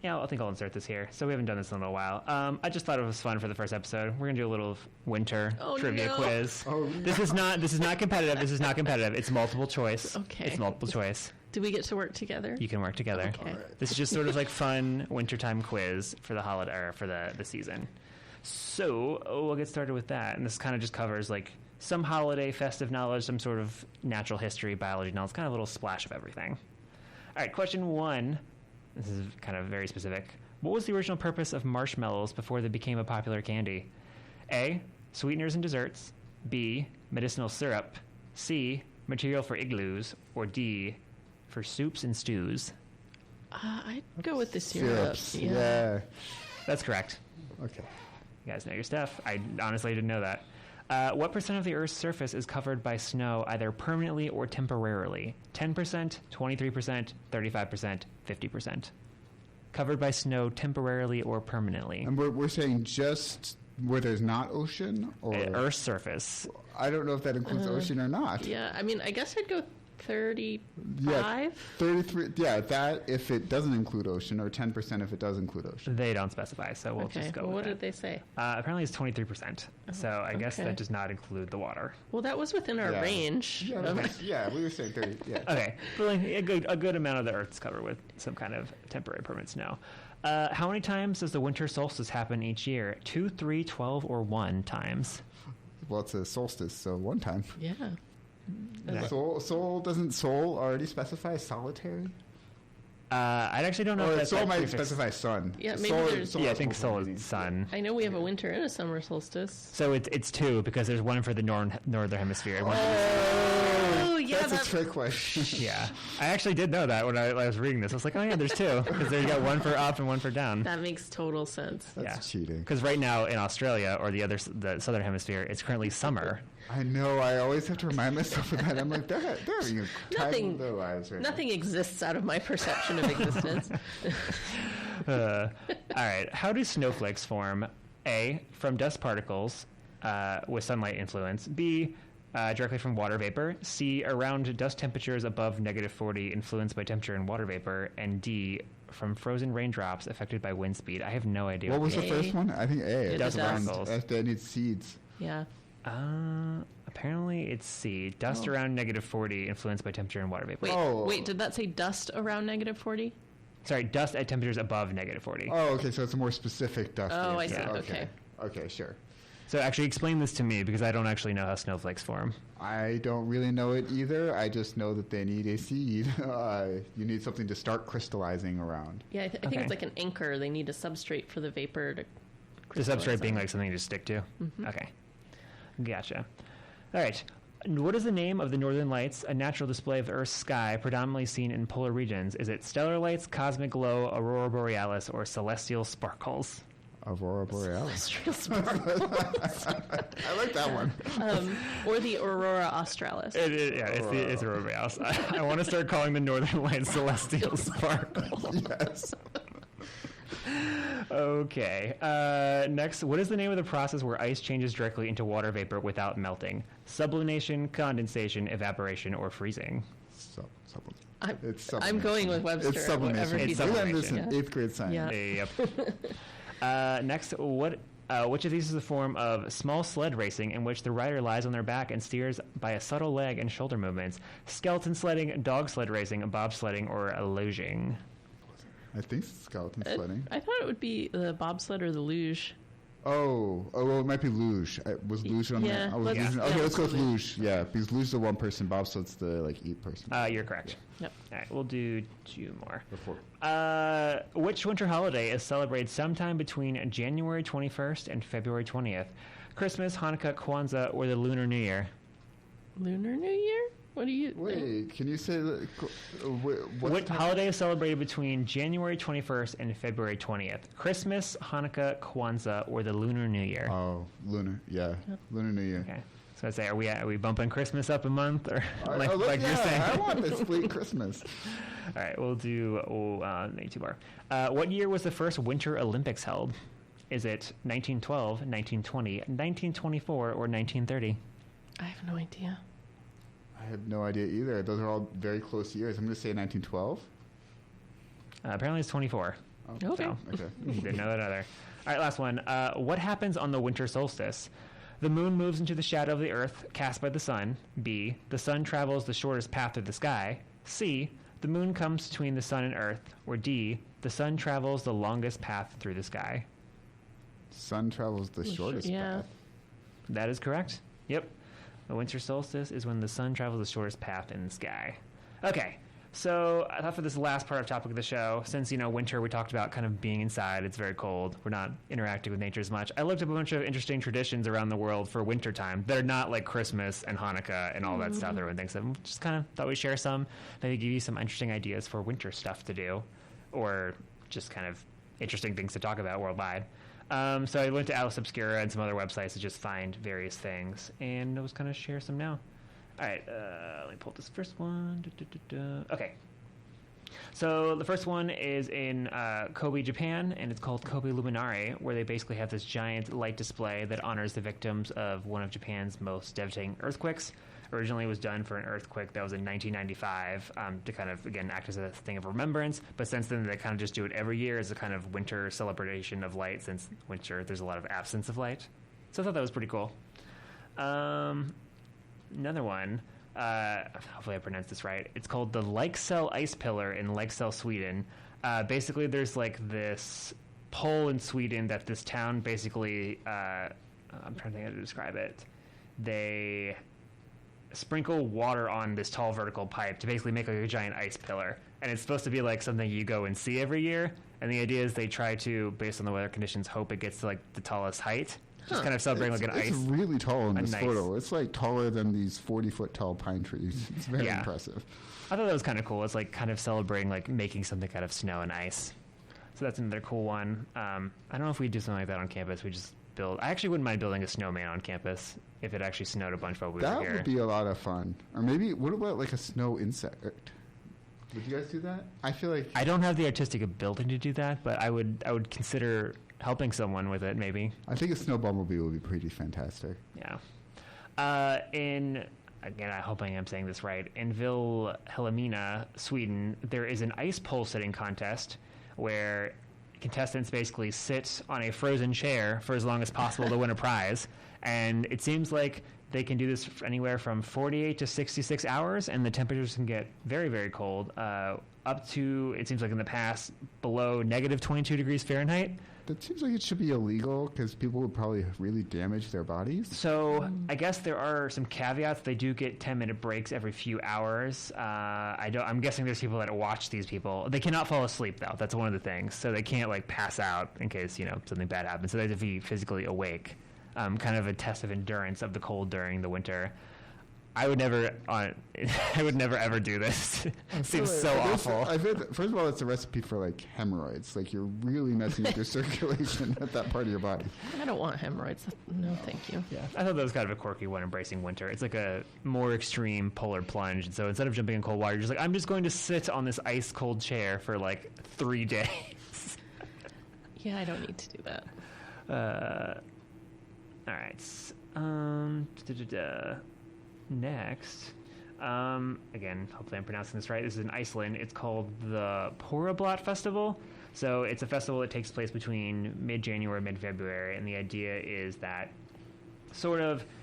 Yeah, I think I'll insert this here. So we haven't done this in a little while. I just thought it was fun for the first episode. We're gonna do a little winter trivia quiz. Oh, no. This is not competitive. This is not competitive. It's multiple choice. Okay. It's multiple choice. Do we get to work together? You can work together. Okay. This is just sort of fun wintertime quiz for the holiday or for the season. So we'll get started with that. And this kind of just covers like some holiday, festive knowledge, some sort of natural history, biology knowledge, kind of a little splash of everything. All right, question 1. This is kind of very specific. What was the original purpose of marshmallows before they became a popular candy? A, sweeteners and desserts. B, medicinal syrup. C, material for igloos. Or D, for soups and stews. I'd go with the syrup. Syrups. Yeah. That's correct. Okay. You guys know your stuff. I honestly didn't know that. What percent of the Earth's surface is covered by snow either permanently or temporarily? 10%, 23%, 35%, 50%. Covered by snow temporarily or permanently. And we're saying just where there's not ocean? Or Earth's surface. I don't know if that includes ocean or not. Yeah, I mean, I guess I'd go 35. Yeah, 33. Yeah, that if it doesn't include ocean, or 10% if it does include ocean. They don't specify, so we'll Okay, just go well, with what that. did they say? Apparently it's 23%. So I guess okay. that does not include the water. Well, that was within our Yeah. range. Yeah, we were saying 30. Yeah. Okay, but like a good amount of the Earth's covered with some kind of temporary permanent snow. How many times does the winter solstice happen each year? 2, 3, 12, or 1 times? Well, it's a solstice, so one time. Yeah. Yeah. Doesn't Sol already specify solitary? I actually don't know if Or that's Sol that might prefix. specify sun. Yeah, maybe Sol- there's- Sol Yeah, I has think multiple Sol is meanings. sun. I know we have a winter and a summer solstice. So it's 2 because there's one for the northern hemisphere. And one Oh, yeah. That's a trick question. yeah, I actually did know that when I was reading this. I was like, oh yeah, there's 2 because you got one for up and one for down. That makes total sense. That's cheating. Because right now in Australia or the southern hemisphere, it's currently summer. I know. I always have to remind myself of that. I'm like, they're having a time Nothing- of their lives right Nothing exists out of my perception of existence. All right. How do snowflakes form? A, from dust particles with sunlight influence. B, directly from water vapor. C, around dust temperatures above -40 influenced by temperature and water vapor. And D, from frozen raindrops affected by wind speed. I have no idea. What was the the A. first one? I think A. Yeah, Dust the dust. particles. They need seeds. Yeah. Apparently it's C, dust around -40 influenced by temperature and water vapor. Wait, did that say dust around -40? Sorry, dust at temperatures above -40. Oh, okay. So it's a more specific dust. Oh, I answer. see. Okay. Okay, sure. So actually explain this to me because I don't actually know how snowflakes form. I don't really know it either. I just know that they need a seed. You need something to start crystallizing around. Yeah, I think Okay. it's like an anchor. They need a substrate for the vapor to The crystallize substrate being on. like something to stick to? Okay. Gotcha. All right. What is the name of the Northern Lights, a natural display of Earth's sky predominantly seen in polar regions? Is it stellar lights, cosmic glow, aurora borealis, or celestial sparkles? Aurora borealis. Celestial sparkles. I like that one. Or the aurora australis. It's aurora borealis. I want to start calling the Northern Lights celestial sparkles. Yes. Okay. Next, what is the name of the process where ice changes directly into water vapor without melting? Sublimation, condensation, evaporation, or freezing? It's I'm going with Webster. It's sublimation. whatever he It's said. We learned this in sublimation. 8th grade science. Yeah. Yep. Next, which of these is a form of small sled racing in which the rider lies on their back and steers by a subtle leg and shoulder movements? Skeleton sledding, dog sled racing, bobsledding, or luging? I think skeleton sledding. I thought it would be the bobsled or the luge. Oh, well, it might be luge. Was luge on Yeah, there? I was let's- losing. yeah, Okay, let's go with luge. luge. Yeah, because luge is the one person, bobsled's the eat person. You're correct. Yep. All right, we'll do 2 more. Before. Which winter holiday is celebrated sometime between January 21st and February 20th? Christmas, Hanukkah, Kwanzaa, or the Lunar New Year? Lunar New Year? What do you think? Wait, can you say that? What holiday is celebrated between January 21st and February 20th? Christmas, Hanukkah, Kwanzaa, or the Lunar New Year? Oh, lunar. Yeah, lunar New Year. Okay. So I'd say, are we bumping Christmas up a month, or Oh, like look, you're saying? I want this late Christmas. All right, we'll do maybe 2 more. What year was the first Winter Olympics held? Is it 1912, 1920, 1924, or 1930? I have no idea. I have no idea either. Those are all very close years. I'm going to say 1912. Apparently it's 24. Okay. So, Okay. didn't know that either. All right, last one. What happens on the winter solstice? The moon moves into the shadow of the earth cast by the sun. B, the sun travels the shortest path through the sky. C, the moon comes between the sun and earth. Or D, the sun travels the longest path through the sky. Sun travels the shortest path. That is correct. Yep. The winter solstice is when the sun travels the shortest path in the sky. Okay. So I thought for this last part of topic of the show, since, winter, we talked about kind of being inside. It's very cold. We're not interacting with nature as much. I looked up a bunch of interesting traditions around the world for wintertime that are not like Christmas and Hanukkah and all that stuff that everyone thinks of. Just kind of thought we'd share some, maybe give you some interesting ideas for winter stuff to do, or just kind of interesting things to talk about worldwide. So I went to Atlas Obscura and some other websites to just find various things, and I was going to share some now. All right, let me pull up this first one. Okay. So the first one is in Kobe, Japan, and it's called Kobe Luminare, where they basically have this giant light display that honors the victims of one of Japan's most devastating earthquakes. Originally, it was done for an earthquake that was in 1995 to kind of, again, act as a thing of remembrance. But since then, they kind of just do it every year as a kind of winter celebration of light, since winter, there's a lot of absence of light. So I thought that was pretty cool. Another one, hopefully I pronounced this right. It's called the Lycksell Ice Pillar in Lycksell, Sweden. Basically, there's like this pole in Sweden that this town basically, I'm trying to think how to describe it. They sprinkle water on this tall vertical pipe to basically make like a giant ice pillar. And it's supposed to be like something you go and see every year. And the idea is they try to, based on the weather conditions, hope it gets to like the tallest height. Just kind of celebrating like an ice. It's really tall in this photo. It's like taller than these 40-foot tall pine trees. It's very impressive. I thought that was kind of cool. It's like kind of celebrating like making something out of snow and ice. So that's another cool one. I don't know if we do something like that on campus. We just build. I actually wouldn't mind building a snowman on campus if it actually snowed a bunch while we were here. That would be a lot of fun. Or maybe, what about like a snow insect? Would you guys do that? I feel like I don't have the artistic ability to do that, but I would consider helping someone with it, maybe. I think a snow bumblebee would be pretty fantastic. Yeah. Again, I hope I am saying this right. In Vilhelmina, Sweden, there is an ice pole sitting contest where contestants basically sit on a frozen chair for as long as possible to win a prize. And it seems like they can do this anywhere from 48 to 66 hours, and the temperatures can get very, very cold, up to, it seems like in the past, below negative 22 degrees Fahrenheit. That seems like it should be illegal because people would probably really damage their bodies. So I guess there are some caveats. They do get 10-minute breaks every few hours. I'm guessing there's people that watch these people. They cannot fall asleep, though. That's one of the things. So they can't like pass out in case something bad happens. So they have to be physically awake. Kind of a test of endurance of the cold during the winter. I would never ever do this. It seems so awful. I bet first of all, it's a recipe for like hemorrhoids. Like you're really messing with your circulation at that part of your body. I don't want hemorrhoids. No, thank you. Yeah, I thought that was kind of a quirky one, embracing winter. It's like a more extreme polar plunge. And so instead of jumping in cold water, you're just like, I'm just going to sit on this ice cold chair for like 3 days. Yeah, I don't need to do that. All right. Next, again, hopefully I'm pronouncing this right. This is in Iceland. It's called the Porablot Festival. So it's a festival that takes place between mid-January and mid-February, and the idea is that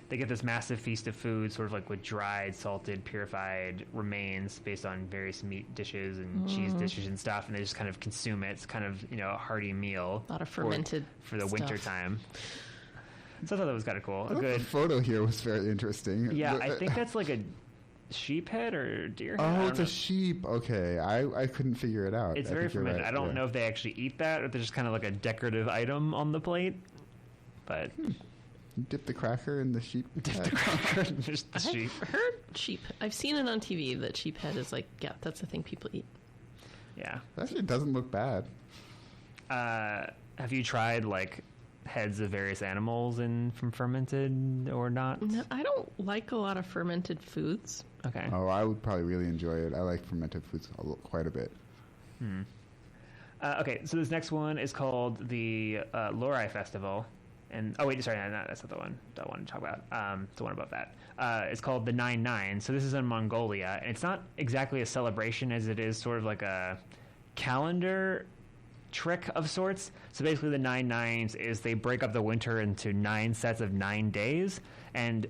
they get this massive feast of food, sort of like with dried, salted, purified remains based on various meat dishes and cheese dishes and stuff, and they just kind of consume it. It's kind of a hearty meal. A lot of fermented for the stuff. winter time. So I thought that was kind of cool. The photo here was very interesting. Yeah, I think that's like a sheep head or deer head. Oh, it's a sheep. Okay, I couldn't figure it out. It's very fermented. Right. I don't know if they actually eat that or they're just kind of like a decorative item on the plate. But you dip the cracker in the sheep. Dip the cracker in the sheep. I've heard sheep. I've seen it on TV that sheep head is like, yeah, that's the thing people eat. Yeah, that actually doesn't look bad. Have you tried like heads of various animals from fermented or not? No, I don't like a lot of fermented foods. Okay. Oh, I would probably really enjoy it. I like fermented foods quite a bit. Okay, so this next one is called the Lorai Festival. And that's not the one that I wanted to talk about. The one above that. It's called the 9/9. So this is in Mongolia, and it's not exactly a celebration as it is sort of like a calendar trick of sorts. So basically the 9/9s is they break up the winter into 9 sets of 9 days, and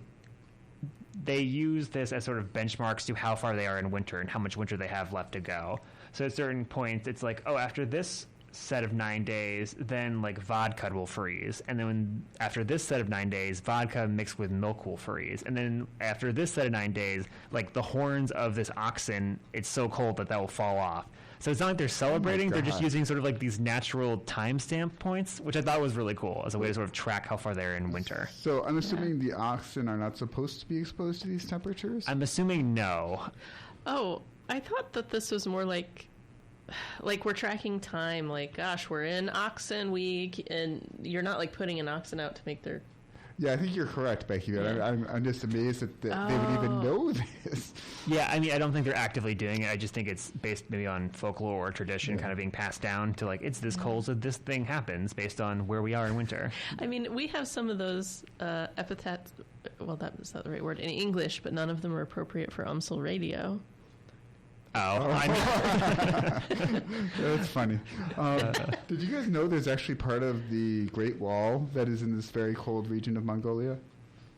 they use this as sort of benchmarks to how far they are in winter and how much winter they have left to go. So at certain points it's like, oh, after this set of 9 days, then like vodka will freeze, and then after this set of 9 days, vodka mixed with milk will freeze, and then after this set of 9 days, like the horns of this oxen, it's so cold that will fall off. So it's not like they're celebrating; they're just using sort of like these natural timestamp points, which I thought was really cool as a way to sort of track how far they're in winter. So I'm assuming the oxen are not supposed to be exposed to these temperatures? I'm assuming no. Oh, I thought that this was more like we're tracking time. Like, gosh, we're in oxen week, and you're not like putting an oxen out to make their. Yeah, I think you're correct, Becky. Yeah. I'm just amazed that they would even know this. Yeah, I mean, I don't think they're actively doing it. I just think it's based maybe on folklore or tradition kind of being passed down to like, it's this cold, so this thing happens based on where we are in winter. I mean, we have some of those epithets. Well, that is not the right word in English, but none of them are appropriate for UMSL radio. I know. That's funny. Did you guys know there's actually part of the Great Wall that is in this very cold region of Mongolia?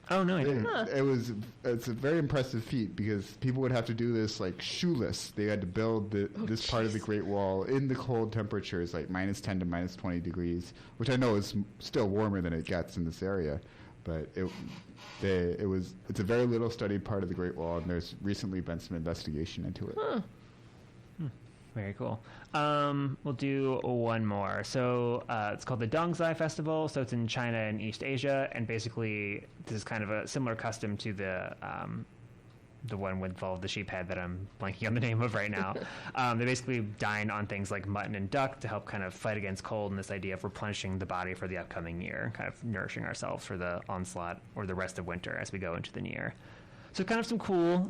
Oh, no, I didn't. It's a very impressive feat because people would have to do this like shoeless. They had to build this part of the Great Wall in the cold temperatures, like -10 to -20 degrees, which I know is still warmer than it gets in this area. But it's a very little studied part of the Great Wall, and there's recently been some investigation into it. Huh. Very cool. We'll do one more. So it's called the Dongzai Festival. So it's in China and East Asia, and basically this is kind of a similar custom to the one with all the sheep head that I'm blanking on the name of right now. They basically dine on things like mutton and duck to help kind of fight against cold, and this idea of replenishing the body for the upcoming year, kind of nourishing ourselves for the onslaught or the rest of winter as we go into the new year. So kind of some cool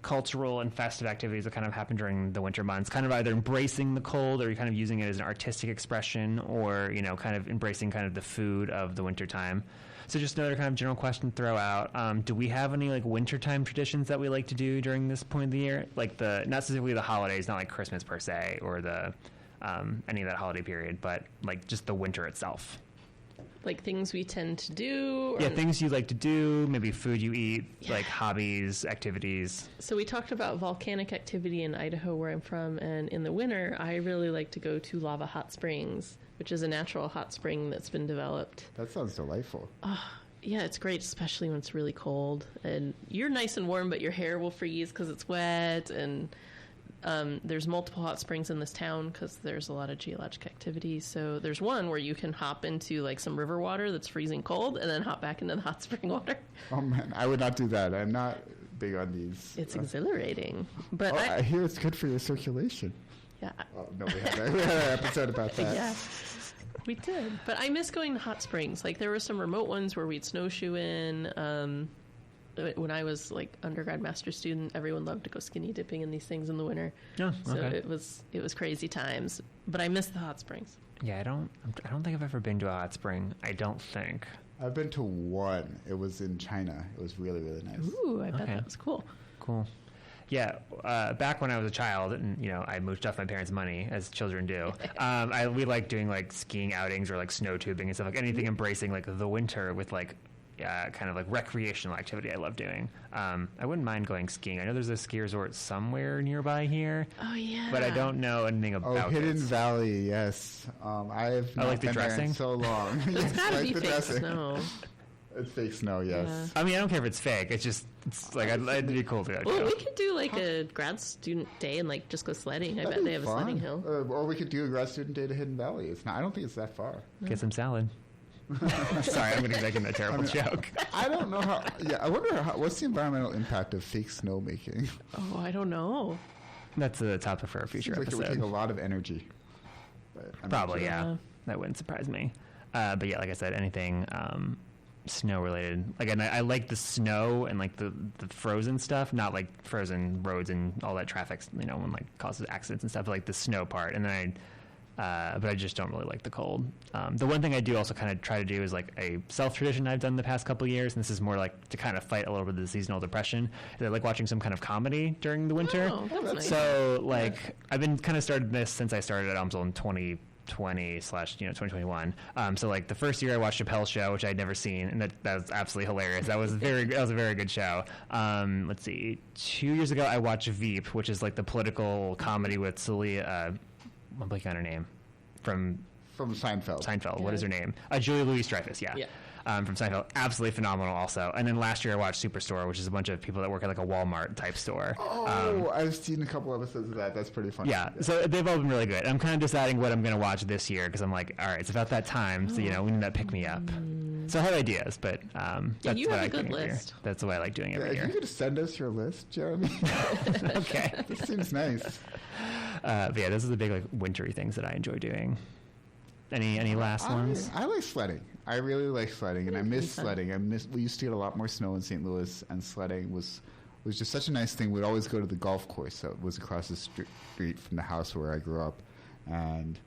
cultural and festive activities that kind of happen during the winter months, kind of either embracing the cold or you're kind of using it as an artistic expression, or, you know, kind of embracing kind of the food of the winter time. So just another kind of general question to throw out. Do we have any like wintertime traditions that we like to do during this point of the year? Like not specifically the holidays, not like Christmas per se, or the any of that holiday period, but like just the winter itself. Like things we tend to do? Yeah, things you like to do, maybe food you eat, like hobbies, activities. So we talked about volcanic activity in Idaho, where I'm from, and in the winter, I really like to go to Lava Hot Springs, which is a natural hot spring that's been developed. That sounds delightful. Yeah, it's great, especially when it's really cold. And you're nice and warm, but your hair will freeze because it's wet, and there's multiple hot springs in this town because there's a lot of geologic activity. So there's one where you can hop into like some river water that's freezing cold and then hop back into the hot spring water. Oh man, I would not do that. I'm not big on these. It's exhilarating. But I hear it's good for your circulation. Yeah. Oh, no, we had an episode about that. Yeah. We did. But I miss going to hot springs. Like there were some remote ones where we'd snowshoe in. When I was like undergrad master's student, everyone loved to go skinny dipping in these things in the winter. Oh, So okay. it was crazy times. But I miss the hot springs. Yeah, I don't think I've ever been to a hot spring. I don't think. I've been to one. It was in China. It was really, really nice. Ooh, I bet Okay. that was cool. Cool. Yeah, back when I was a child, and you know, I mooched off my parents' money as children do. We like doing like skiing outings or like snow tubing and stuff, like anything embracing like the winter with like kind of like recreational activity. I love doing. I wouldn't mind going skiing. I know there's a ski resort somewhere nearby here. Oh yeah. But I don't know anything about it. Hidden Valley, yes. I've not like the been there dressing? in so long. It's gotta Like be the fake dressing. snow. It's fake snow, yes. Yeah. I mean, I don't care if it's fake. It's like it'd be cool to go. Well, we could do like a grad student day and like just go sledding. I bet they have a sledding hill. Or we could do a grad student day to Hidden Valley. It's not. I don't think it's that far. Get some salad. Sorry, I'm going to be making a terrible joke. I don't know how. Yeah, I wonder what's the environmental impact of fake snow making. Oh, I don't know. That's a topic for a future Seems like it episode. would take a lot of energy. But I'm not Probably, sure. yeah. That wouldn't surprise me. But yeah, like I said, anything snow related. Again, I like the snow and like the frozen stuff, not like frozen roads and all that traffic, you know, when like causes accidents and stuff, but like the snow part. And then but I just don't really like the cold. The one thing I do also kind of try to do is like a self-tradition I've done the past couple of years, and this is more like to kind of fight a little bit of the seasonal depression. I like watching some kind of comedy during the winter. Oh, that's nice. So like I've been kind of started this since I started at UMSL in 2020/2021. So like the first year I watched Chappelle's show, which I'd never seen, and that was absolutely hilarious. That was a very good show. Let's see, 2 years ago I watched Veep, which is like the political comedy with Celia. I'm blanking on her name from Seinfeld. Seinfeld. What is her name? Julia Louis-Dreyfus. Yeah. From Seinfeld, absolutely phenomenal also. And then last year I watched Superstore, which is a bunch of people that work at like a Walmart type store. I've seen a couple episodes of that. That's pretty funny. Yeah, so they've all been really good. I'm kind of deciding what I'm going to watch this year because I'm like, all right, it's about that time, so we need that pick me up. So I have ideas, but that's you what have I a good do every year. list. That's the way I like doing every year. You could send us your list, Jeremy. Okay. This seems nice. But yeah, those are the big like wintry things that I enjoy doing. Any last ones? I like sledding. I really like sledding, and I miss sledding. We used to get a lot more snow in St. Louis, and sledding was just such a nice thing. We'd always go to the golf course that was across the street from the house where I grew up, and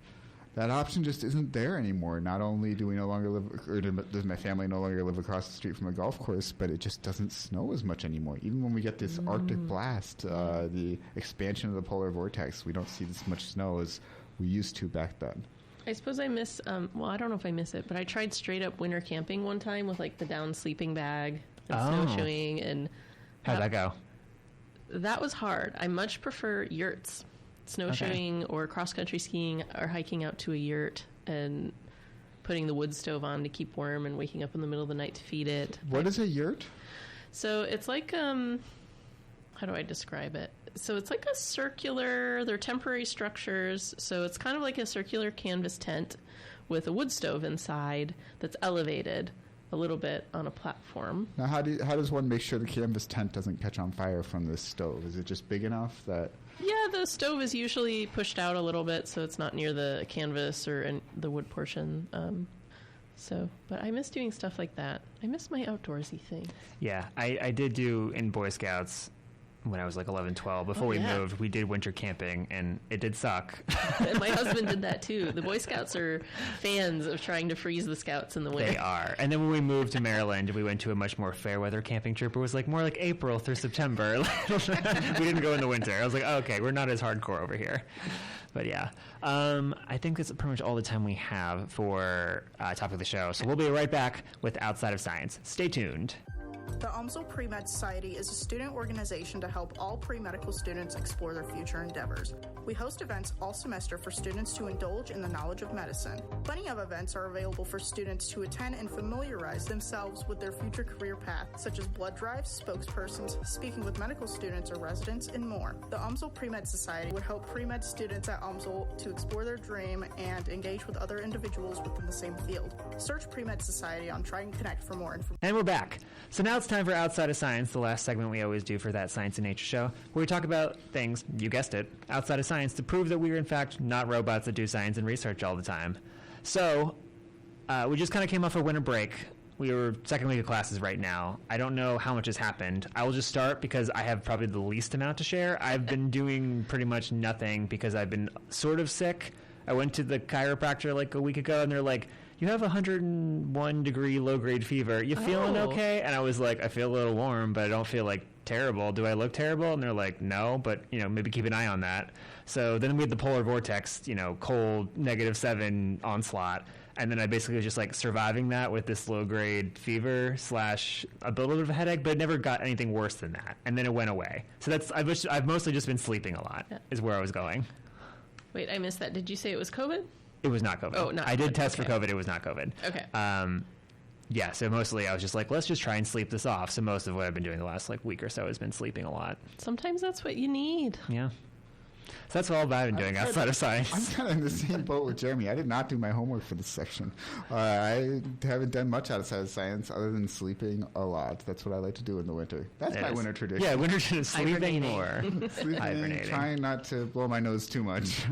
that option just isn't there anymore. Not only do we no longer live, or does my family no longer live across the street from a golf course, but it just doesn't snow as much anymore. Even when we get this Arctic blast, the expansion of the polar vortex, we don't see this much snow as we used to back then. I suppose I miss, well, I don't know if I miss it, but I tried straight up winter camping one time with like the down sleeping bag and snowshoeing. And how'd that go? That was hard. I much prefer yurts. Snowshoeing or cross-country skiing or hiking out to a yurt and putting the wood stove on to keep warm and waking up in the middle of the night to feed it. What is a yurt? So it's like, how do I describe it? So it's like a circular, they're temporary structures. So it's kind of like a circular canvas tent with a wood stove inside that's elevated a little bit on a platform. Now, how does one make sure the canvas tent doesn't catch on fire from this stove? Is it just big enough that... Yeah, the stove is usually pushed out a little bit, so it's not near the canvas or the wood portion. But I miss doing stuff like that. I miss my outdoorsy things. Yeah, I did do in Boy Scouts when I was like 11, 12. Before we moved, we did winter camping, and it did suck. And my husband did that too. The Boy Scouts are fans of trying to freeze the Scouts in the winter. They are. And then when we moved to Maryland, we went to a much more fair weather camping trip. It was like more like April through September. We didn't go in the winter. I was like, oh, okay, we're not as hardcore over here. But yeah, I think that's pretty much all the time we have for topic of the show. So we'll be right back with Outside of Science. Stay tuned. The UMSL Pre-Med Society is a student organization to help all pre-medical students explore their future endeavors. We host events all semester for students to indulge in the knowledge of medicine. Plenty of events are available for students to attend and familiarize themselves with their future career path, such as blood drives, spokespersons, speaking with medical students or residents, and more. The UMSL Pre-Med Society would help pre-med students at UMSL to explore their dream and engage with other individuals within the same field. Search Pre-Med Society on Try and Connect for more information. And we're back. So now it's time for Outside of Science, the last segment we always do for that Science and Nature show, where we talk about things, you guessed it, outside of science to prove that we are in fact not robots that do science and research all the time. So we just kind of came off a winter break. We were second week of classes right now. I don't know how much has happened. I will just start because I have probably the least amount to share. I've been doing pretty much nothing because I've been sort of sick. I went to the chiropractor like a week ago, and they're like, you have 101 degree low grade fever. You feeling okay? And I was like, I feel a little warm, but I don't feel like terrible. Do I look terrible? And they're like, no, but maybe keep an eye on that. So then we had the polar vortex, cold, -7 onslaught. And then I basically was just like surviving that with this low grade fever / a little bit of a headache, but it never got anything worse than that. And then it went away. So I've mostly just been sleeping a lot is where I was going. Wait, I missed that. Did you say it was COVID? It was not COVID. Oh, not I did COVID. test Okay. for COVID. It was not COVID. Okay. Yeah, so mostly I was just like, let's just try and sleep this off. So most of what I've been doing the last week or so has been sleeping a lot. Sometimes that's what you need. Yeah. So that's all I've been doing outside of science. I'm kind of in the same boat with Jeremy. I did not do my homework for this section. I haven't done much outside of science other than sleeping a lot. That's what I like to do in the winter. That's my winter tradition. Yeah, winter tradition, sleeping more. Sleeping, Hibernating. trying not to blow my nose too much.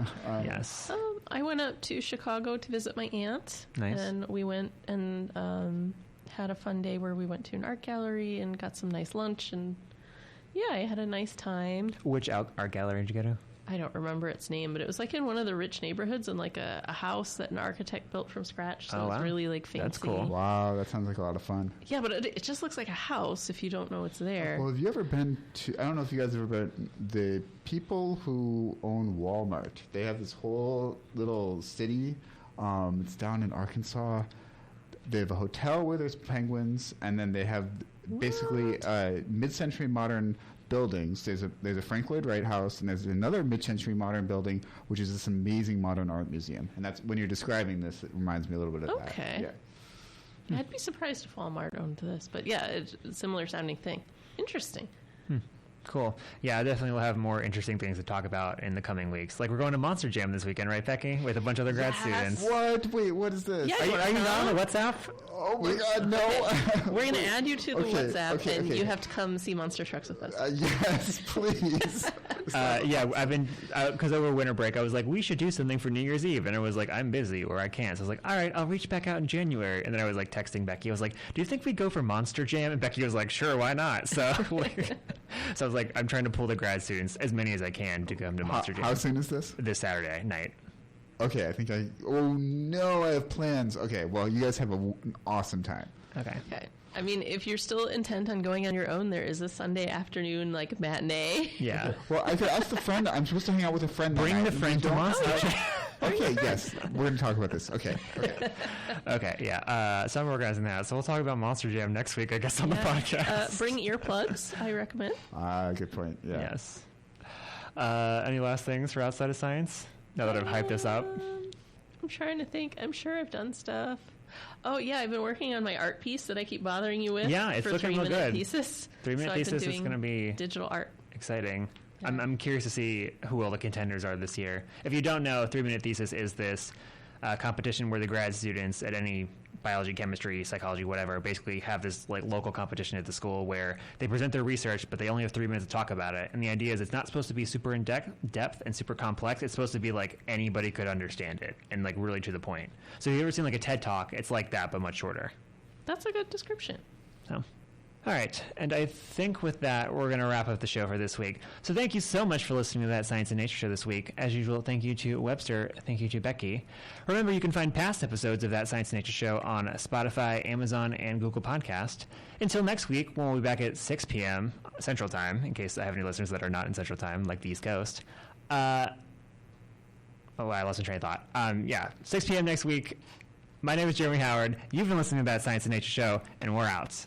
Yes. I went up to Chicago to visit my aunt. Nice. And we went and had a fun day where we went to an art gallery and got some nice lunch. And yeah, I had a nice time. Which art gallery did you go to? I don't remember its name, but it was like in one of the rich neighborhoods in like a house that an architect built from scratch. So Oh, it was wow. really like fancy. That's cool. Wow, that sounds like a lot of fun. Yeah, but it just looks like a house if you don't know what's there. Well, have you ever been to, I don't know if you guys have ever been, the people who own Walmart, they have this whole little city. It's down in Arkansas. They have a hotel where there's penguins, and then they have basically mid-century modern buildings. There's a Frank Lloyd Wright House, and there's another mid-century modern building, which is this amazing modern art museum. And that's when you're describing this, it reminds me a little bit of that. Okay. Yeah. I'd be surprised if Walmart owned this, but yeah, it's a similar sounding thing. Interesting. Cool. Yeah, I definitely will have more interesting things to talk about in the coming weeks. Like, we're going to Monster Jam this weekend, right, Becky? With a bunch of other grad students. What? Wait, what is this? Yeah, Are you not on the WhatsApp? Oh my God, no! We're going to add you to the WhatsApp, and okay. you have to come see monster trucks with us. Yes, please. Yeah, I've been, because over winter break, I was like, we should do something for New Year's Eve. And I was like, I'm busy or I can't. So I was like, all right, I'll reach back out in January. And then I was like texting Becky. I was like, do you think we'd go for Monster Jam? And Becky was like, sure, why not? So, so I was like, I'm trying to pull the grad students, as many as I can, to come to Monster Jam. How soon is this? This Saturday night. Okay, I think oh no, I have plans. Okay, well, you guys have an awesome time. Okay. I mean, if you're still intent on going on your own, there is a Sunday afternoon, like, matinee. Yeah. Well, I could ask the friend. I'm supposed to hang out with a friend. Bring the friend to Monster Jam. Okay, yes. We're going to talk about this. Okay. Okay, yeah. So I'm organizing that. So we'll talk about Monster Jam next week, I guess, on the podcast. Bring earplugs, I recommend. Good point. Yeah. Yes. Any last things for Outside of Science? Now that I've hyped this up. I'm trying to think. I'm sure I've done stuff. Oh, yeah, I've been working on my art piece that I keep bothering you with. Yeah, it's for looking real 3-minute good. thesis. 3-minute so thesis is going to be digital art. exciting. I'm curious to see who all the contenders are this year. If you don't know, 3-minute thesis is this competition where the grad students at any biology, chemistry, psychology, whatever, basically have this like local competition at the school where they present their research, but they only have 3 minutes to talk about it. And the idea is it's not supposed to be super in depth and super complex. It's supposed to be like anybody could understand it and like really to the point. So if you've ever seen like a TED Talk, it's like that, but much shorter. That's a good description. So, all right. And I think with that, we're going to wrap up the show for this week. So thank you so much for listening to that Science and Nature show this week. As usual, thank you to Webster. Thank you to Becky. Remember, you can find past episodes of that Science and Nature show on Spotify, Amazon, and Google Podcast. Until next week, when we'll be back at 6 p.m. Central Time, in case I have any listeners that are not in Central Time, like the East Coast. I lost my train of thought. 6 p.m. next week. My name is Jeremy Howard. You've been listening to that Science and Nature show, and we're out.